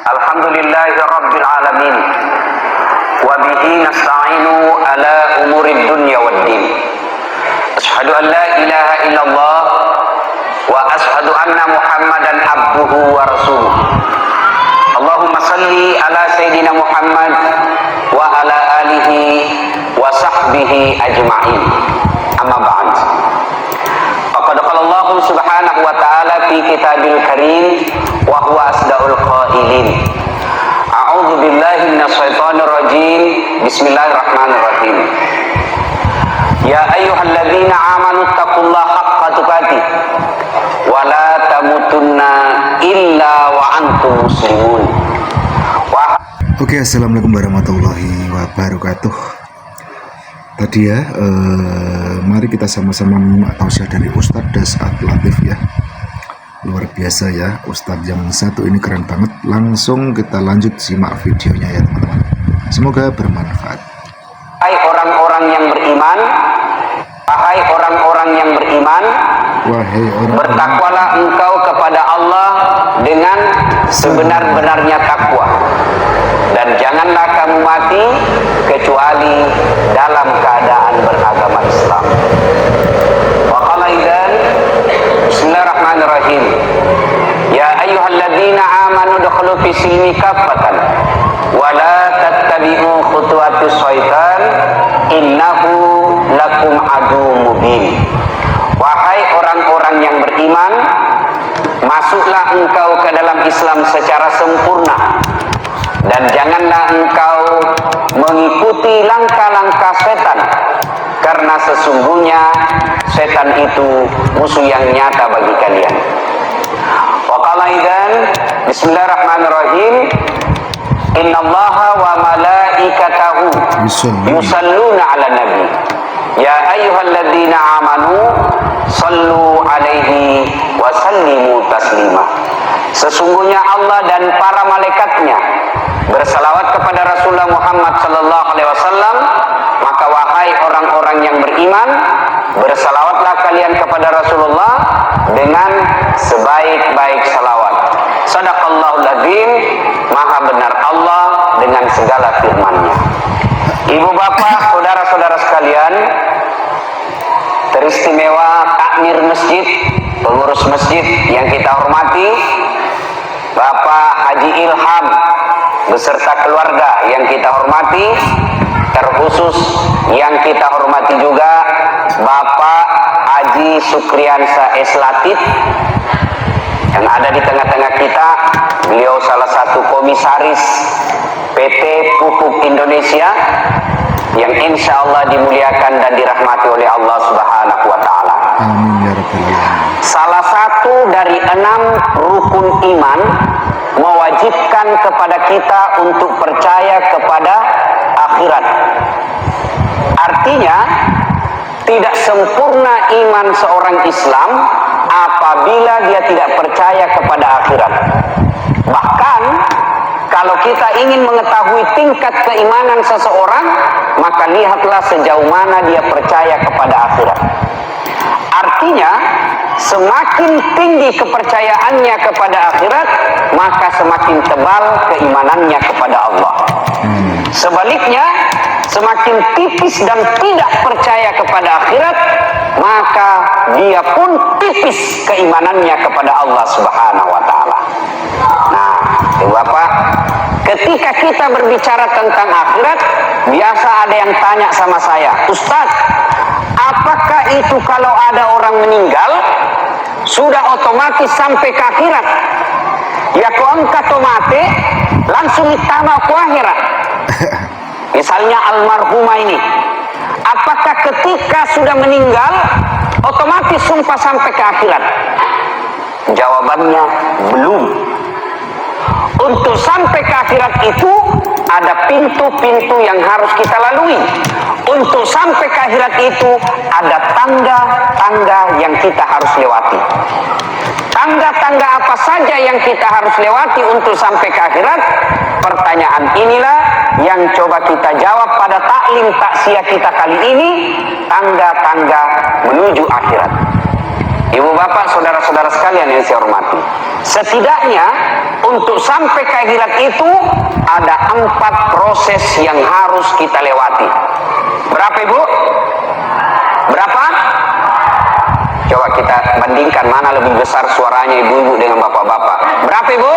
Alhamdulillahi rabbil alamin. Wa bihi nasta'inu ala umurid dunya waddin. Ashhadu an la ilaha illallah wa ashhadu anna Muhammadan abduhu wa rasuluh. Allahumma salli ala Sayyidina Muhammad wa ala alihi wa sahbihi ajma'in. Amma ba'd. Faqad qala Allah subhanahu wa ta'ala fi kitabil karim wa huwa asdaul qailin. A'udzu billahi minasy syaithanir rajim. Bismillahirrahmanirrahim. Ya ayyuhalladzina amanu taqullaha haqqa tuqatih wa la tamutunna illa wa antum muslimun. Oke, assalamualaikum warahmatullahi wabarakatuh. Tadi ya, mari kita sama-sama menyimak tausiah dari Ustadz Dasat Latif ya. Luar biasa ya, Ustadz yang satu ini keren banget. Langsung kita lanjut simak videonya ya teman-teman. Semoga bermanfaat. Hai orang-orang yang beriman, wahai orang-orang yang beriman, bertakwalah engkau kepada Allah dengan sebenar-benarnya takwa, dan janganlah kamu mati kecuali dalam keadaan beragama Islam. Wa qala idzan Bismillahirrahmanirrahim. Ya ayyuhalladzina amanu dkhulu fis silmi kaffatan wa la tattabi'u khutuwatis syaitan innahu lakum aduwwum mubin. Wahai orang-orang yang beriman, masuklah engkau ke dalam Islam secara sempurna, dan janganlah engkau mengikuti langkah-langkah setan, karena sesungguhnya setan itu musuh yang nyata bagi kalian. Wa qala idzan Bismillahirrahmanirrahim. Innallaha wa malaikatahu yusalluna 'alan nabi. Ya ayyuhalladzina amanu sallu 'alaihi wa sallimu taslima. Sesungguhnya Allah dan para malaikatnya bersalawat kepada Rasulullah Muhammad sallallahu alaihi wasallam, maka wahai orang-orang yang beriman, bersalawatlah kalian kepada Rasulullah dengan sebaik-baik salawat. Shadaqallahul azim, maha benar Allah dengan segala firman-Nya. Ibu bapak, saudara-saudara sekalian, teristimewa takmir masjid, pengurus masjid yang kita hormati, Bapak Haji Ilham beserta keluarga yang kita hormati, terkhusus yang kita hormati juga Bapak Haji Sukriansa S. Latif yang ada di tengah-tengah kita. Beliau salah satu komisaris PT Pupuk Indonesia yang insya Allah dimuliakan dan dirahmati oleh Allah Subhanahu wa Ta'ala. Amin ya rabbal alamin. Salah satu dari 6 rukun iman mewajibkan kepada kita untuk percaya kepada akhirat. Artinya, tidak sempurna iman seorang Islam apabila dia tidak percaya kepada akhirat. Bahkan, kalau kita ingin mengetahui tingkat keimanan seseorang, maka lihatlah sejauh mana dia percaya kepada akhirat. Artinya, semakin tinggi kepercayaannya kepada akhirat, maka semakin tebal keimanannya kepada Allah. Sebaliknya, semakin tipis dan tidak percaya kepada akhirat, maka dia pun tipis keimanannya kepada Allah Subhanahu wa Ta'ala. Nah, Bapak, ketika kita berbicara tentang akhirat, biasa ada yang tanya sama saya, Ustadz, apakah itu kalau ada orang meninggal sudah otomatis sampai ke akhirat? Ya kau angkat mati langsung ditambah ke akhirat. Misalnya almarhumah ini, apakah ketika sudah meninggal otomatis sumpah sampai ke akhirat? Jawabannya belum. Untuk sampai ke akhirat itu ada pintu-pintu yang harus kita lalui. Untuk sampai ke akhirat itu ada tangga-tangga yang kita harus lewati. Tangga-tangga apa saja yang kita harus lewati untuk sampai ke akhirat? Pertanyaan inilah yang coba kita jawab pada taklim takziah kita kali ini, tangga-tangga menuju akhirat. Ibu bapak, saudara-saudara sekalian yang saya hormati, setidaknya untuk sampai ke akhirat itu ada 4 proses yang harus kita lewati. Berapa ibu? Berapa? Coba kita bandingkan mana lebih besar suaranya ibu-ibu dengan bapak-bapak. Berapa ibu?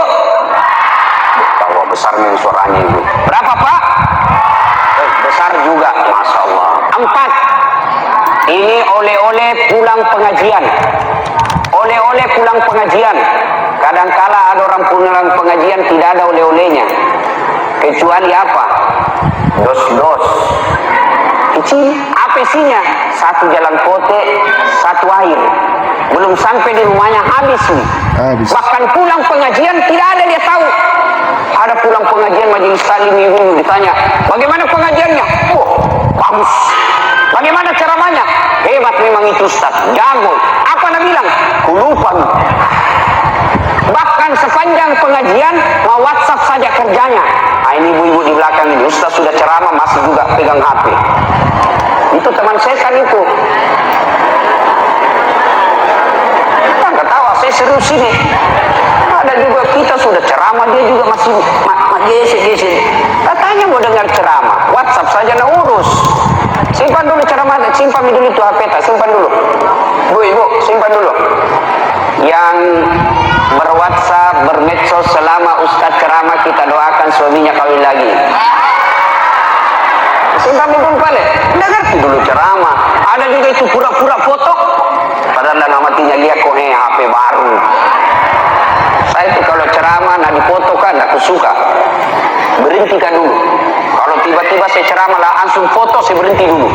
Tahu besarnya suaranya ibu. Berapa pak? Besar juga, masya Allah. 4. Ini oleh-oleh pulang pengajian. Oleh-oleh pulang pengajian. Kadangkala ada orang pulang pengajian tidak ada oleh-olehnya. Kecuali apa? Dos-dos. Kecil. Apa isinya? 1 jalan kote, 1 air. Belum sampai di rumahnya habis nih. Habis. Bahkan pulang pengajian tidak ada dia tahu. Ada pulang pengajian majelis taklim ibu ditanya, bagaimana pengajiannya? Oh, bagus. Bagaimana ceramahnya? Hebat memang itu Ustaz, jago. Apa nak bilang? Kulupan. Bahkan sepanjang pengajian mau WhatsApp saja kerjanya. Nah, ini ibu-ibu di belakang ini, Ustaz sudah ceramah masih juga pegang HP. Itu teman setan itu. Nggak tahu, saya serius ini. Ada juga kita sudah ceramah dia juga masih gesek-gesek. Katanya mau dengar ceramah, WhatsApp saja nak urus. Simpan dulu ceramah, simpan dulu itu HP tak, simpan dulu. Bu, ibu, simpan dulu. Yang berwhatsapp, bermedsos selama Ustadz ceramah kita doakan suaminya kawin lagi. Simpan dulu balik. Dengar dulu ceramah. Ada juga itu pura-pura foto. Padahal dalam hatinya dia kohe HP baru. Saya itu kalau ceramah nak dipoto kan, aku suka. Berhentikan dulu. Kalau tiba-tiba saya ceramah langsung foto, saya berhenti dulu.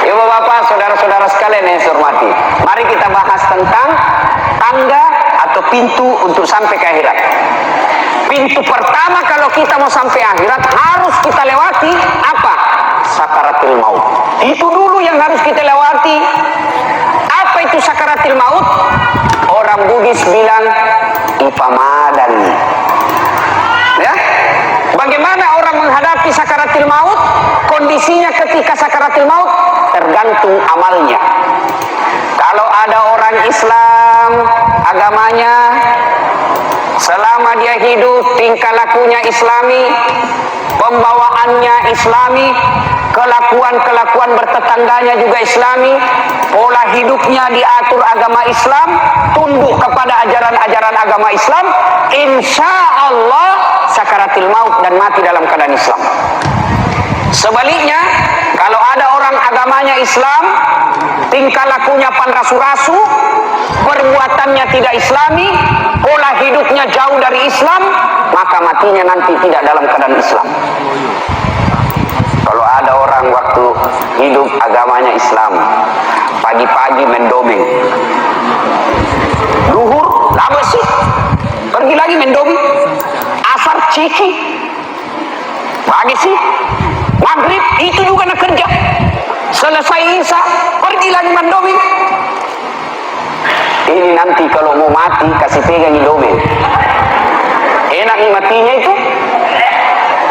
Ibu bapak, saudara-saudara sekalian yang saya hormati, mari kita bahas tentang tangga atau pintu untuk sampai ke akhirat. Pintu pertama kalau kita mau sampai akhirat harus kita lewati apa? Sakaratul maut. Itu dulu yang harus kita lewati. Apa itu sakaratul maut? Orang Bugis bilang ipamadan. Ya? Bagaimana orang menghadapi sakaratul maut? Kondisinya ketika sakaratul maut tergantung amalnya. Kalau ada orang Islam agamanya selama dia hidup tingkah lakunya Islami, pembawaannya Islami, kelakuan-kelakuan bertetangganya juga Islami, pola hidupnya diatur agama Islam, tunduk kepada ajaran-ajaran agama Islam, insya Allah sakaratul maut dan mati dalam keadaan Islam. Sebaliknya, kalau ada orang agamanya Islam, tingkah lakunya panrasu-rasu, perbuatannya tidak Islami, pola hidupnya jauh dari Islam, maka matinya nanti tidak dalam keadaan Islam. Kalau ada orang waktu hidup agamanya Islam, pagi-pagi mendomeng, duhur lama sih, pergi lagi mendomeng, asar ciki, pagi sih, maghrib itu juga nak kerja, selesai isya pergi lagi mendomeng. Ini nanti kalau mau mati kasih pegang domeng, enak nih matinya itu.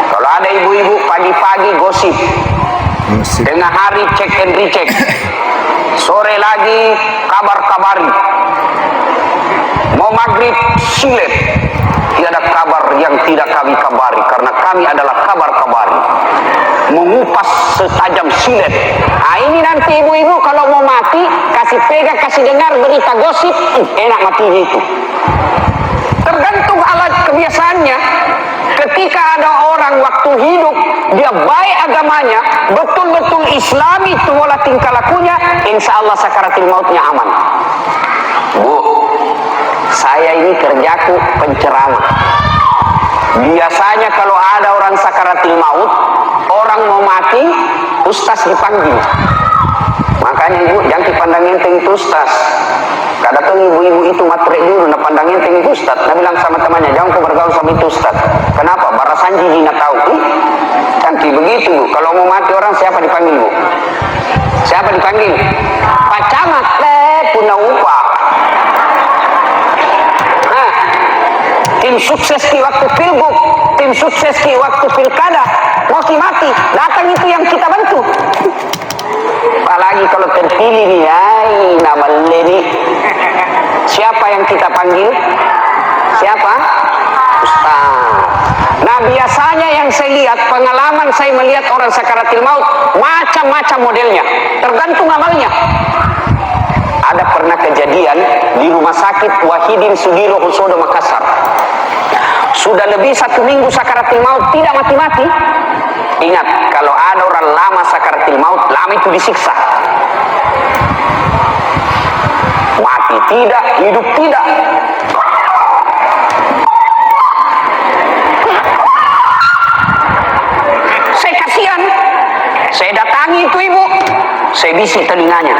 Kalau ada ibu-ibu pagi-pagi gosip, tengah hari cek and recheck, sore lagi kabar-kabari, mau maghrib silet, tiada kabar yang tidak kami kabari karena kami adalah kabar-kabari, mengupas setajam silet. Nah ini nanti ibu-ibu kalau mau mati kasih pegang, kasih dengar berita gosip, enak matinya itu. Tergantung alat kebiasaannya. Ketika ada orang waktu hidup dia baik agamanya, betul-betul Islami pola tingkah lakunya, insya Allah sakaratul mautnya aman. Bu, saya ini kerjaku penceramah. Biasanya kalau ada orang sakaratul maut, orang mau mati, ustaz dipanggil. Makanya ibu jangan dipandang enteng itu ustaz. Kadang ibu-ibu itu matre dulu, nak pandang enteng itu ustaz. Nak bilang sama temannya, jangan kau bergaul sama itu ustaz. Kenapa? Barasan jiji nak tahu. Cantik begitu bu. Kalau mau mati orang siapa dipanggil bu? Siapa dipanggil? Pak Camat, punya upah. Nah, tim sukses di waktu pilgub, tim sukses di waktu pilkada, mau mati, datang itu yang kita bantu. pilih nih, nama Leni. Siapa yang kita panggil? Siapa? Ustaz. Nah, biasanya yang saya lihat, pengalaman saya melihat orang sakaratil maut, macam-macam modelnya, tergantung amalnya. Ada pernah kejadian di rumah sakit Wahidin Sudiro Husodo Makassar. Sudah lebih 1 minggu sakaratil maut, tidak mati-mati. Ingat, kalau ada orang lama sakaratil maut, lama itu disiksa. Mati tidak, hidup tidak. Saya kasihan. Saya datangi itu ibu. Saya bisik telinganya.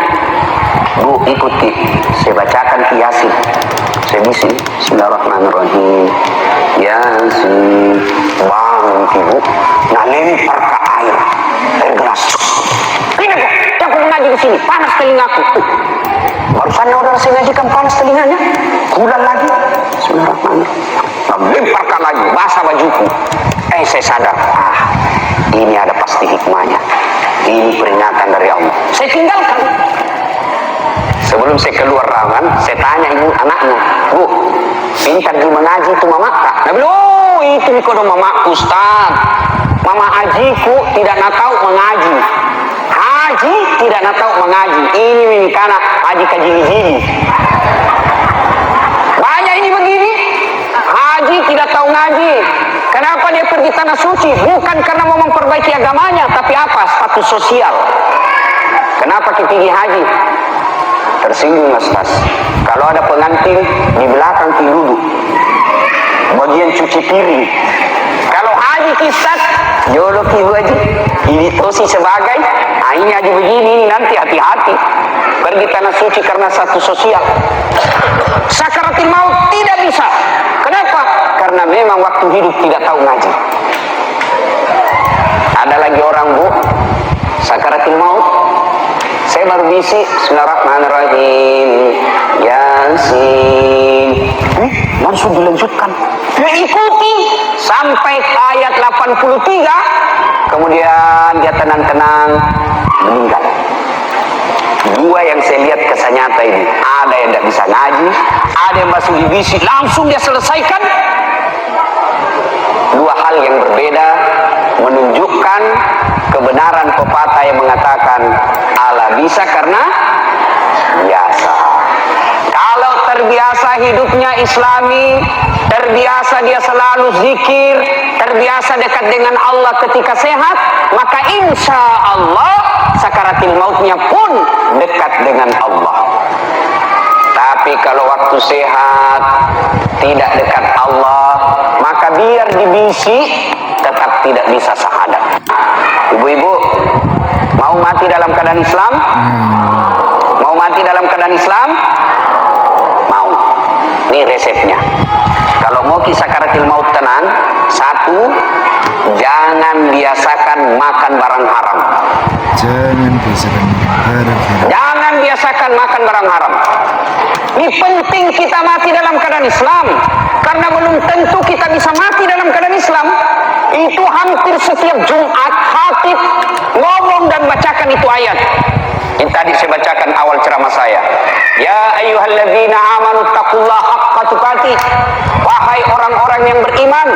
Bu, ikuti. Saya bacakan Yasin. Saya bisik. Bismillahirrahmanirrahim. Yasin. Bangun ibu. Nah, lempar ke air. Air gelas. Ini kok. Yang aku mengaji di sini. Panas telingaku. Barusan orang saya ngajikan panas telinganya. Kulan lagi. Bismillahirrahmanirrahim. Lemparkan lagi. Basah bajuku. Saya sadar. Ini ada pasti hikmahnya. Ini peringatan dari Allah. Saya tinggalkan. Sebelum saya keluar ruangan, saya tanya ibu anaknya, Bu, pintar di mengaji itu mama kak? Dia bilang, oh itu mikodo mama Ustaz. Mama ajiku tidak nak tahu mengaji. Haji tidak nak tahu mengaji. Ini minikana haji kajili-jili. Banyak ini begini. Haji tidak tahu ngaji. Kenapa dia pergi tanah suci? Bukan karena mau memperbaiki agamanya, tapi apa? Status sosial. Kenapa kita pergi haji? Tersinggung Ustaz. Kalau ada pengantin di belakang duduk. Bagian cuci piring. Kalau haji kisah, jolok ibu haji. Ini tosi sebagai, ini haji begini, ini nanti hati-hati. Pergi tanah suci karena status sosial. Sakaratil maut tidak bisa. Kenapa? Karena memang waktu hidup tidak tahu ngaji. Ada lagi orang bu, sakaratil maut. Saya baru bisik, Bismillahirrahmanirrahim. Yasin. Langsung dilanjutkan. Dia ikuti sampai ayat 83. Kemudian dia tenang-tenang meninggal. Dua yang saya lihat kisah nyata ini. Ada yang tidak bisa ngaji, ada yang masih dibisik, langsung dia selesaikan. Dua hal yang berbeda menunjukkan kebenaran pepatah yang mengatakan Allah bisa karena biasa. Kalau terbiasa hidupnya Islami, terbiasa dia selalu zikir, terbiasa dekat dengan Allah ketika sehat, maka insya Allah sakaratil mautnya pun dekat dengan Allah. Tapi kalau waktu sehat tidak dekat Allah, maka biar dibisik tetap tidak bisa syahadat. Ibu-ibu mau mati dalam keadaan Islam? Mau mati dalam keadaan Islam? Mau. Ini resepnya. Kalau mau sakaratil maut tenang, satu, jangan biasakan makan barang haram. Jangan biasakan makan barang haram. Jangan biasakan makan barang haram. Ini penting kita mati dalam keadaan Islam. Karena belum tentu kita bisa mati dalam keadaan Islam. Itu hampir setiap Jumat khatib ngomong dan bacakan itu ayat. Ini tadi saya bacakan awal ceramah saya. Ya ayyuhalladzina amanu taqullaha haqqa tuqatih. Wahai orang-orang yang beriman,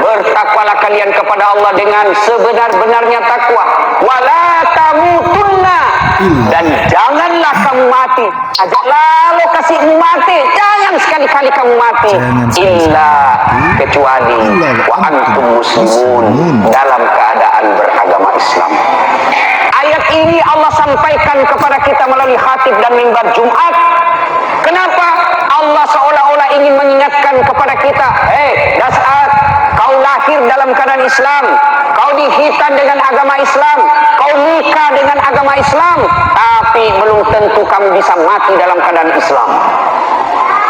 bertakwalah kalian kepada Allah dengan sebenar-benarnya takwa. Wala tamutunna, dan janganlah kamu mati. Ajak lalu kasihmu mati. Jangan sekali-kali kamu mati. Illa kecuali wa antum muslimun, dalam keadaan beragama Islam. Ayat ini Allah sampaikan kepada kita melalui khatib dan mimbar Jumat. Kenapa? Allah seolah-olah ingin mengingatkan kepada kita, dah saat kau lahir dalam keadaan Islam, kau dihitan dengan agama Islam, kau nikah dengan agama Islam, tapi belum tentu kamu bisa mati dalam keadaan Islam.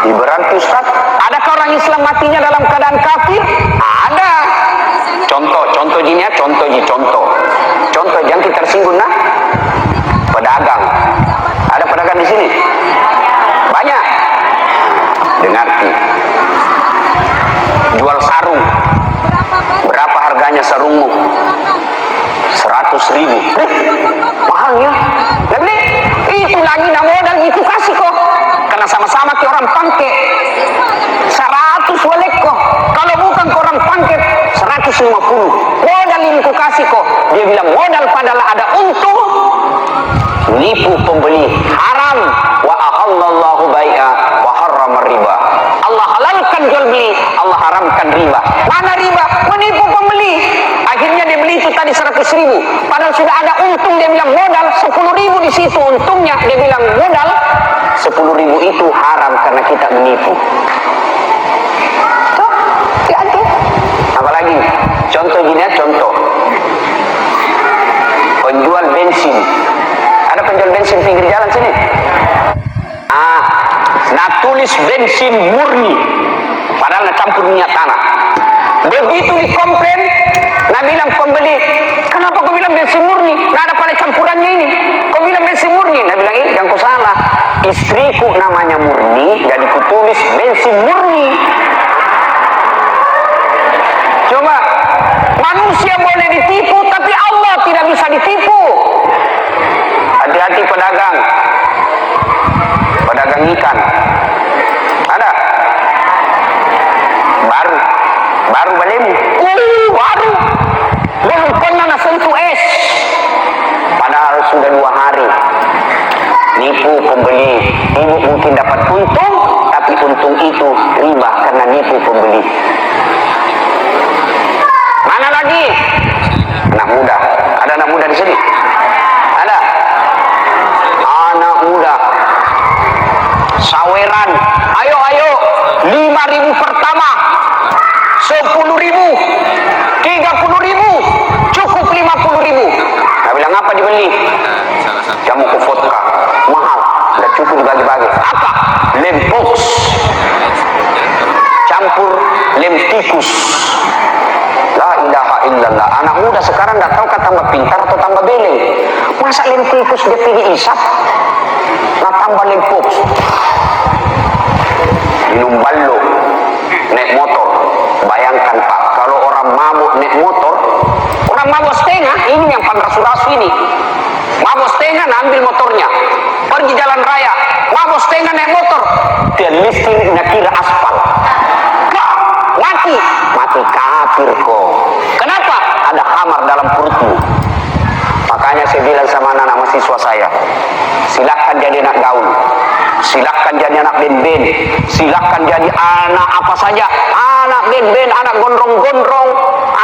Berarti Ustaz, adakah orang Islam matinya dalam keadaan kafir? Ada. Contoh gini ya, contoh jangan kita tersinggung nah. Pedagang. Ada pedagang di sini? Banyak. Dengarti. Jual sarung. Berapa harganya sarungmu? 100.000. Mahal ya? Lebih. lagi nak modal itu kasih kok. Karena sama-sama ke orang pangke 100 walek kok. Kalau bukan ke orang pangke 150. Modal ini ku kasih kok. Dia bilang modal padahal ada untung. Nipu pembeli haram. Wa ahallallahu bai'a wa harrama riba. Allah halalkan jual beli, Allah haramkan riba. Mana riba? Menipu pembeli. Akhirnya dia beli itu tadi 100.000, padahal sudah ada untung. Dia bilang modal 10.000 di situ untungnya. Dia bilang modal 10.000 itu haram karena kita menipu. Tuh, hati-hati. Apalagi contoh gini ya, contoh penjual bensin. Ada penjual bensin pinggir jalan sini. Nah tulis bensin murni, padahal nak campur minyak tanah. Begitu dikomplain, nah bilang pembeli, kenapa kau bilang bensin murni? Nah ada pada campurannya ini. Kau bilang bensin murni? Nah bilang ini, jangan kau salah. Istriku namanya Murni, jadi kutulis bensin murni. Coba, manusia boleh ditipu, tapi Allah tidak bisa ditipu. Hati-hati pedagang ikan. Ada baru balemu, baru belum pernah sentuh es, padahal sudah 2 hari. Nipu pembeli. Ibu mungkin dapat untung, tapi untung itu riba karena nipu pembeli. Mana lagi? Anak muda. Ada anak muda di sini? Ada? Anak muda saweran, ayo 5.000 pertama, 10.000, 30.000, cukup 50.000. Nah bilang apa dibeli? Jamu ke vodka, mahal, udah cukup dibagi-bagi. Apa? Lem box campur lem tikus. La ilaha illallah. Anak muda sekarang nggak tahu kata tambah pintar atau tambah beleng. Masa lem tikus dia pilih isap, nah tambah lem box. Minum ballo, naik motor. Bayangkan Pak, kalau orang mabuk naik motor, orang mabuk setengah, ini yang rasu-rasu ini. Mabuk setengah, nah ambil motornya, pergi jalan raya. Mabuk setengah naik motor, dia listriknya kira aspal. Mati kafir kok. Kenapa? Ada khamar dalam perutmu. Makanya saya bilang sama anak-anak mahasiswa saya, silakan jadi anak gaul, silakan jadi anak band-band, silakan jadi anak apa saja, anak band-band, anak gondrong-gondrong,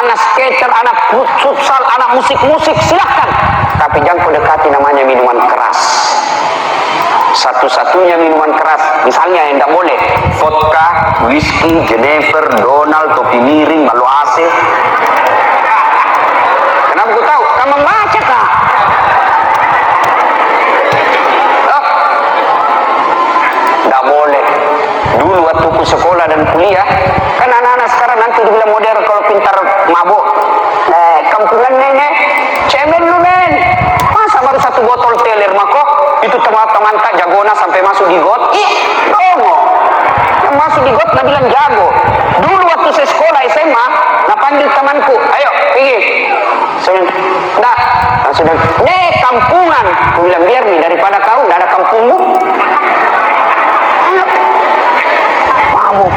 anak skater, anak futsal, anak musik-musik, silakan. Tapi jangan kau dekati namanya minuman keras. Satu-satunya minuman keras, misalnya yang tidak boleh, vodka, whisky, Jennifer, Donald, topi miring, malu AC. Kenapa kau tahu? Kamu membaca kah? Tidak boleh. Dulu waktu ku sekolah dan kuliah, kan anak-anak sekarang nanti dibilang modern kalau pintar mabuk. Kampungan nenek, cemen lu men. Masa baru 1 botol teler mako? Itu teman-teman tak jagona sampai masuk di got. Dongo. Yang masuk di got, nak bilang jago. Dulu waktu saya sekolah SMA, nak panggil temanku, ayo pergi. Dah, langsung kampungan. Aku bilang biar nih daripada kau, tidak ada kampungmu. Ayo. Mabuk.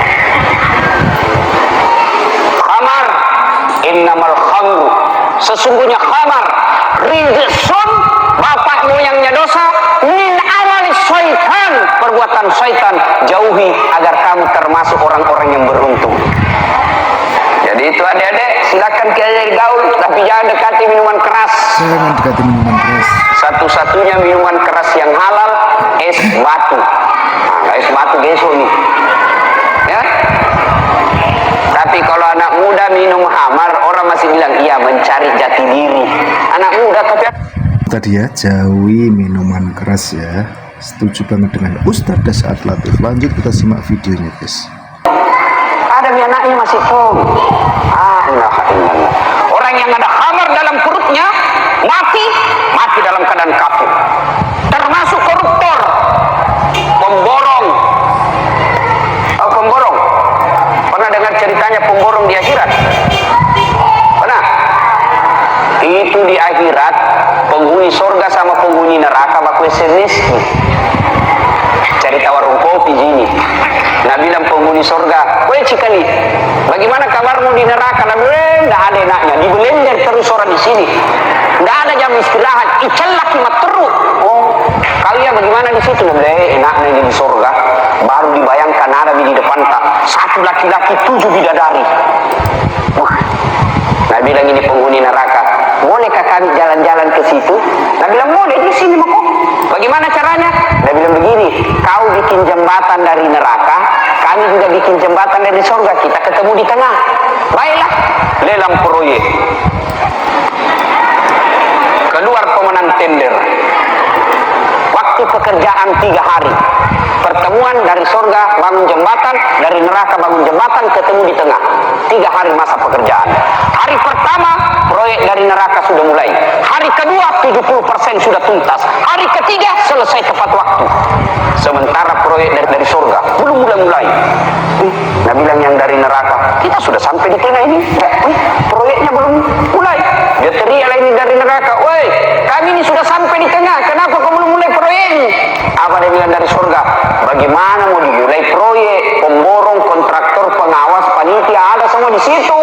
Khamar, innamal khamru. Sesungguhnya khamar, rijsun, bapak moyangnya dosa, min amali syaitan, perbuatan syaitan. Jauhi agar kamu termasuk orang-orang yang beruntung. Jadi itu adik-adik, silakan kita gaul, tapi jangan dekati minuman keras. Jangan dekati minuman keras. Satu-satunya minuman keras yang halal, es batu. Nah, es batu besok nih. Ya. Tapi kalau anak muda minum khamar, orang masih bilang, iya mencari jati diri. Anak muda tapi tadi ya, jauhi minuman keras ya. Setuju banget dengan Ustadz Das Latif. Lanjut kita simak videonya guys. Ada anaknya masih pom. Orang yang ada khamar dalam perutnya mati dalam keadaan kafir. Termasuk koruptor, pemborong. Oh, pemborong. Pernah dengar ceritanya pemborong di akhirat? Pernah? Itu di akhirat penghuni penghuni surga sama penghuni neraka baku seneski. Cerita warung kopi sini. Nah bilang penghuni surga, weh cikali, bagaimana kabarmu di neraka? Nah bilang, nggak ada enaknya, dibelender terus orang di sini, nggak ada jam istirahat, ical laki terus. Oh, kalian bagaimana di situ? Nah bilang, enaknya di surga, baru dibayangkan ada di depan tak, satu laki-laki 7 bidadari. Nah bilang ini penghuni neraka, bolehkah kami jalan-jalan ke situ? Nah bilang boleh di sini mah kok. Bagaimana caranya? Nah bilang begini, kau bikin jembatan dari neraka, kami juga bikin jembatan dari surga, kita ketemu di tengah. Baiklah, lelang proyek. Keluar pemenang tender. Waktu pekerjaan 3 hari. Pertemuan dari surga bangun jembatan, dari neraka bangun jembatan, ketemu di tengah. 3 hari masa pekerjaan. Hari pertama proyek dari neraka sudah mulai. Hari kedua 70% sudah tuntas. Hari ketiga selesai tepat waktu. Sementara proyek dari surga belum mulai. Nah bilang yang dari neraka, kita sudah sampai di tengah ini. Proyeknya belum mulai. Dia teriak ini dari neraka, woi kami ini sudah sampai di tengah, kenapa kau belum mulai proyek ini? Apa dia bilang dari surga? Bagaimana mau dimulai proyek? Pemborong, kontraktor, pengawas, panitia ada semua di situ.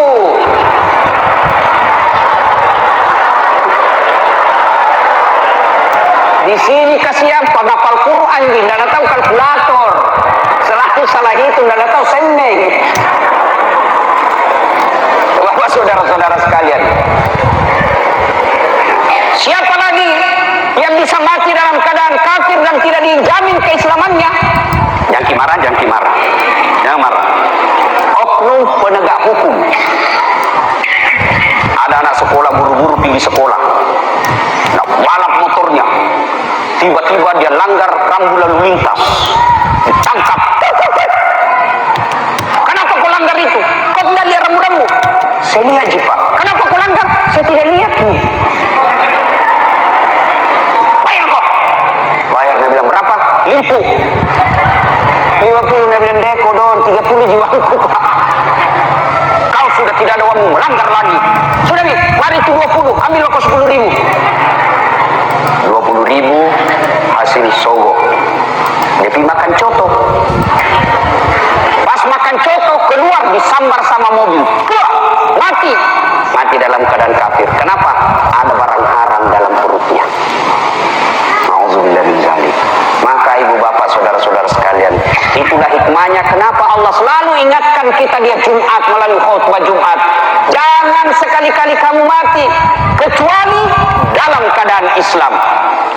Di sini kasihan penghafal Quran, tidak tahu kalkulator, selalu salah hitung, tidak tahu sendeng. Bapak saudara-saudara sekalian, siapa lagi yang bisa mati dalam keadaan kafir dan tidak dijamin keislamannya? Jangan marah, jangan marah. Oknum penegak hukum. Ada anak sekolah buru-buru pergi sekolah, nah, balap motornya, tiba-tiba dia langgar rambu lalu lintas, ditangkap. Kenapa kau langgar itu? Kau tidak lihat rambu-rambu? Saya lihat ji Pak. Kenapa kau langgar? Saya tidak lihat nih. Bayar kok. Bayar, dia bilang berapa? 50. Dia bilang deko don, 30 jiwaku Pak. Kau sudah tidak ada uang melanggar lagi. Sudah nih, mari itu 20, ambil kau 10.000. 20.000 hasil sogok. Dia pergi makan coto. Pas makan coto keluar disambar sama mobil. Mati dalam keadaan kafir. Kenapa? Ada barang haram dalam perutnya. Nauzubillah min dzalik. Maka ibu bapak saudara-saudara sekalian, itulah hikmahnya kenapa Allah selalu ingatkan kita di Jumat melalui khutbah Jumat. Jangan sekali-kali kamu mati kecuali dalam keadaan Islam.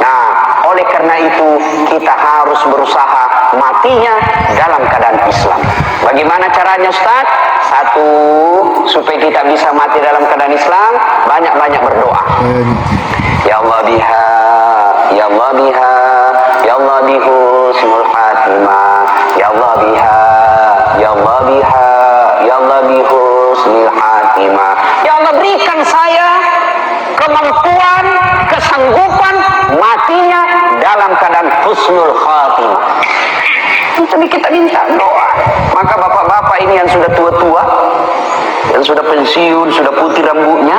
Nah, oleh karena itu kita harus berusaha matinya dalam keadaan Islam. Bagaimana caranya Ustaz? Satu, supaya kita bisa mati dalam keadaan Islam, banyak-banyak berdoa. Ya Allah biha, ya Allah biha, ya Allah bihusnul khatimah, ya Allah biha, ya Allah biha, ya Allah bihusnul khatimah. Ya Allah berikan saya kemampuan, kesanggupan matinya dalam keadaan husnul khatimah. Itu kita minta doa. Maka bapak-bapak ini yang sudah tua-tua, yang sudah pensiun, sudah putih rambutnya,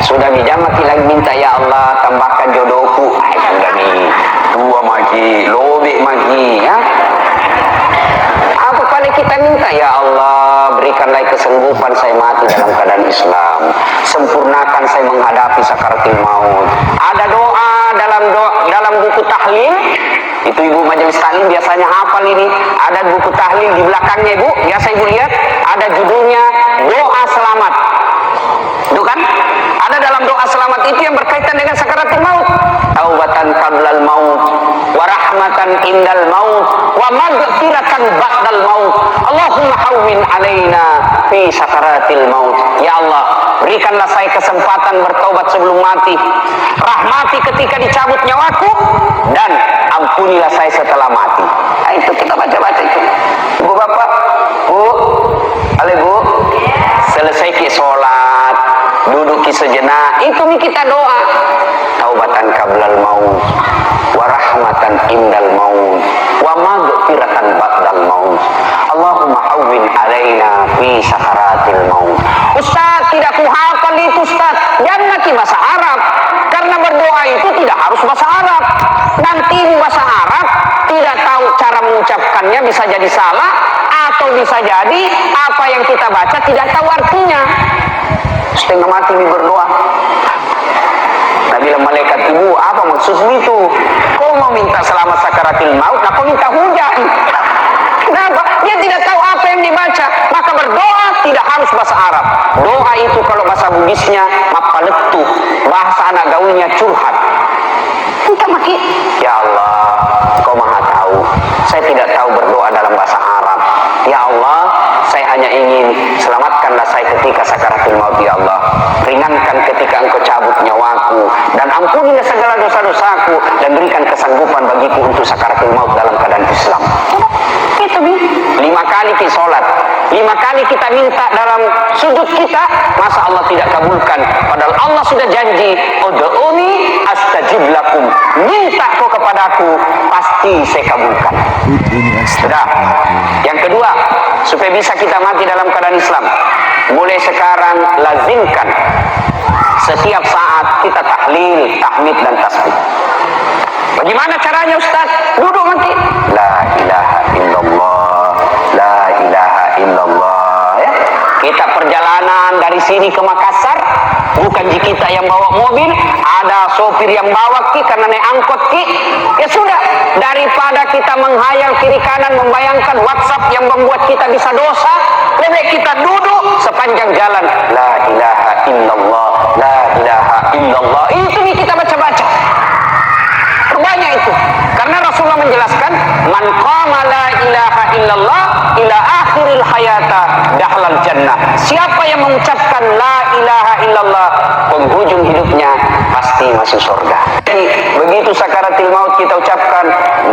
sudah dijamati lagi minta, ya Allah tambahkan jodohku. Sudah nih tua magi, lobek magi, ya. Apa paling kita minta? Ya Allah berikanlah kesanggupan saya mati dalam keadaan Islam, sempurnakan saya menghadapi sakaratul maut. Ada doa dalam buku tahlil. Itu ibu majelis taklim biasanya hafal ini. Ada buku tahlil di belakangnya ibu, biasa ibu lihat ada judulnya doa selamat. Itu kan? Ada dalam doa selamat itu yang berkaitan dengan sakaratul maut. Taubatan qablal maut, wa rahmatan indal maut, wa maghfiratan ba'dal maut. Allahumma hawwin alaina fi sakaratil maut. Ya Allah, berikanlah saya kesempatan bertaubat sebelum mati. Rahmati ketika dicabut nyawaku dan ampunilah saya setelah mati. Nah, itu kita baca-baca itu. Ibu bapak, bu, ale bu, selesai ki sholat, duduk ki sejenak, itu nih kita doa. Taubatan qablal maut, wa rahmatan indal maut wa maghfiratan ba'dal maut. Allahumma hawwin alaina fi sakaratil maut. Ustaz, tidak kuhafal itu Ustaz. Jangan di bahasa Arab. Karena berdoa itu tidak harus bahasa Arab. Nanti bahasa Arab tidak tahu cara mengucapkannya, bisa jadi salah, atau bisa jadi apa yang kita baca tidak tahu artinya. Setengah mati berdoa. Nah, bila malaikat ibu, apa maksudmu itu? Kau mau minta selamat sakaratil maut, nah kau minta hujan. Kenapa? Dia tidak tahu apa yang dibaca. Maka berdoa tidak harus bahasa Arab. Doa itu kalau bahasa Bugisnya mapaletu, bahasa anak gaulnya curhat. Minta maki, ya Allah, kau maha tahu. Saya tidak tahu berdoa dalam bahasa Arab. Ya Allah, saya hanya ingin selamatkanlah saya ketika sakaratul maut, ya Allah. Ringankan ketika engkau cabut nyawaku, dan ampunilah segala dosa-dosaku, dan berikan kesanggupan bagiku untuk sakaratul maut dalam keadaan Islam. Itu 5 kali kita sholat, 5 kali kita minta dalam sujud kita, masa Allah tidak kabulkan? Padahal Allah sudah janji, ud'uni astajib lakum, minta kau kepadaku, pasti saya kabulkan. Sudah. Yang kedua, supaya bisa kita mati dalam keadaan Islam, mulai sekarang lazimkan setiap saat kita tahlil, tahmid dan tasbih. Bagaimana caranya Ustaz? Duduk nanti. La ilaha illallah, la ilaha illallah. Ya. Kita perjalanan dari sini ke Makassar, bukan kita yang bawa mobil, ada sopir yang bawa ki karena naik angkot ki. Ya sudah, daripada kita menghayal kiri kanan membayangkan WhatsApp yang membuat kita bisa dosa, lebih kita duduk sepanjang jalan. La ilaha illallah, la ilaha illallah. Itu nih kita baca-baca. Banyak itu. Karena Rasulullah menjelaskan, man qama la ilaha illallah ila akhiril hayata dakhalal jannah. Siapa yang mengucapkan la ilaha illallah, penghujung hidupnya pasti masuk surga. Jadi begitu sakaratil maut kita ucapkan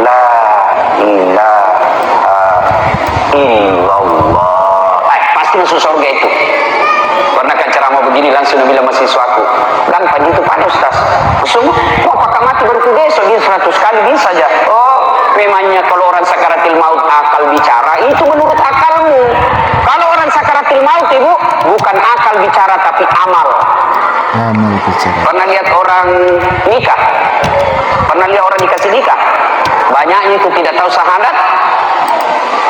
la ilaha illallah, pasti masuk surga itu. Pernah kan ceramah begini langsung bilang mahasiswaku, kan pagi itu pada Ustaz, semua mau pakai mati baru besok dia 100 kali bisa saja. Oh, memangnya kalau orang sakaratil maut akal bicara, itu menurut akalmu. Kalau orang sakaratil maut ibu, bukan akal bicara tapi amal. Amal bicara. Pernah lihat orang nikah? Pernah lihat orang dikasih nikah? Banyaknya itu tidak tahu syahadat.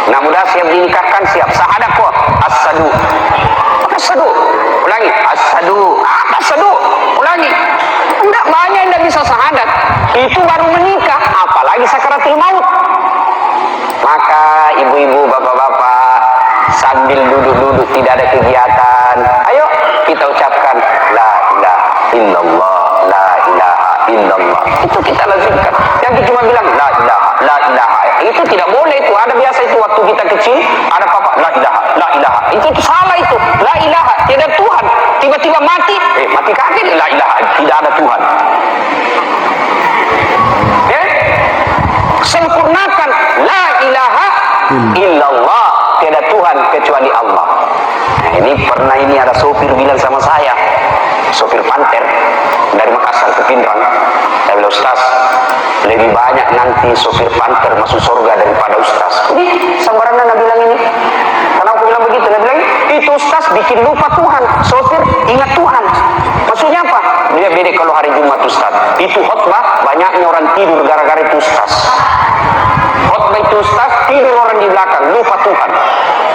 Nah, mudah siap dinikahkan, siap syahadat kok. As-sadu. As-sadu. Ulangi. As-sadu. As-sadu. Ulangi. Enggak, banyak yang tidak bisa syahadat. Itu baru menikah, apalagi sakaratul maut. Maka ibu-ibu, bapak-bapak, sambil duduk-duduk tidak ada kegiatan, ayo kita ucapkan la ilaha illallah, la ilaha illallah. Itu kita lazimkan. Yang kita cuma bilang la ilaha, itu tidak boleh. Itu ada biasa itu waktu kita kecil, ada papa la ilaha. Itu salah itu. La ilaha, tidak ada Tuhan. Tiba-tiba mati, mati kaget, la ilaha, tidak ada Tuhan. Ya? Sempurnakan la ilaha illallah, tidak Tuhan kecuali Allah. Nah, ini ada sopir bilang sama saya, sopir panter dari Makassar ke Pindrang. Saya bilang, Ustaz, lebih banyak nanti sopir panter masuk surga daripada Ustaz. Ini sembarangan dia bilang ini. Karena aku bilang begitu, dia bilang itu Ustaz bikin lupa Tuhan, sopir ingat Tuhan. Maksudnya apa? Dia beda kalau hari Jumat Ustaz. Itu khotbah banyaknya orang tidur gara-gara itu Ustaz. Khotbah itu Ustaz, tidur orang di belakang, lupa Tuhan.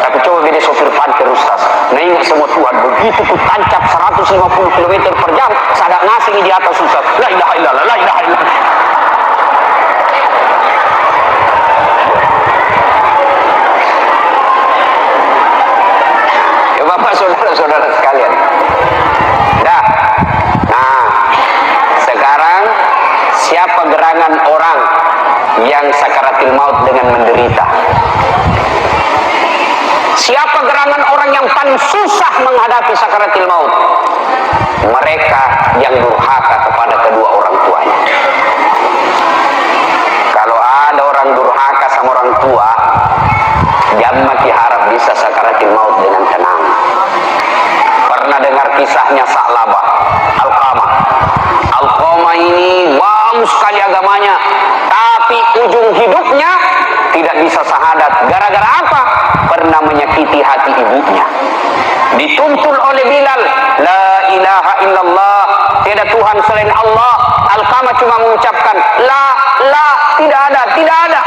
Tapi coba beda sopir panter Ustaz. Nah, ingat semua Tuhan, begitu ku tancap 150 km per jam, sadar nasi di atas Ustaz. La ilaha illallah, la ilaha illallah. Ya Bapak, saudara-saudara sekalian. Dah. Nah, sekarang siapa gerangan orang yang sakaratil maut dengan menderita? Siapa gerangan orang yang paling susah menghadapi sakaratil maut? Mereka yang durhaka kepada kedua orang tuanya. Kalau ada orang durhaka sama orang tua, jangan diharap bisa sakaratil maut dengan tenang. Pernah dengar kisahnya Sa'labah, Alqamah. Alqamah ini bagus sekali agamanya, ujung hidupnya tidak bisa syahadat. Gara-gara apa? Pernah menyakiti hati ibunya. Dituntun oleh Bilal, la ilaha illallah, tiada Tuhan selain Allah. Alqamah cuma mengucapkan la, tidak ada.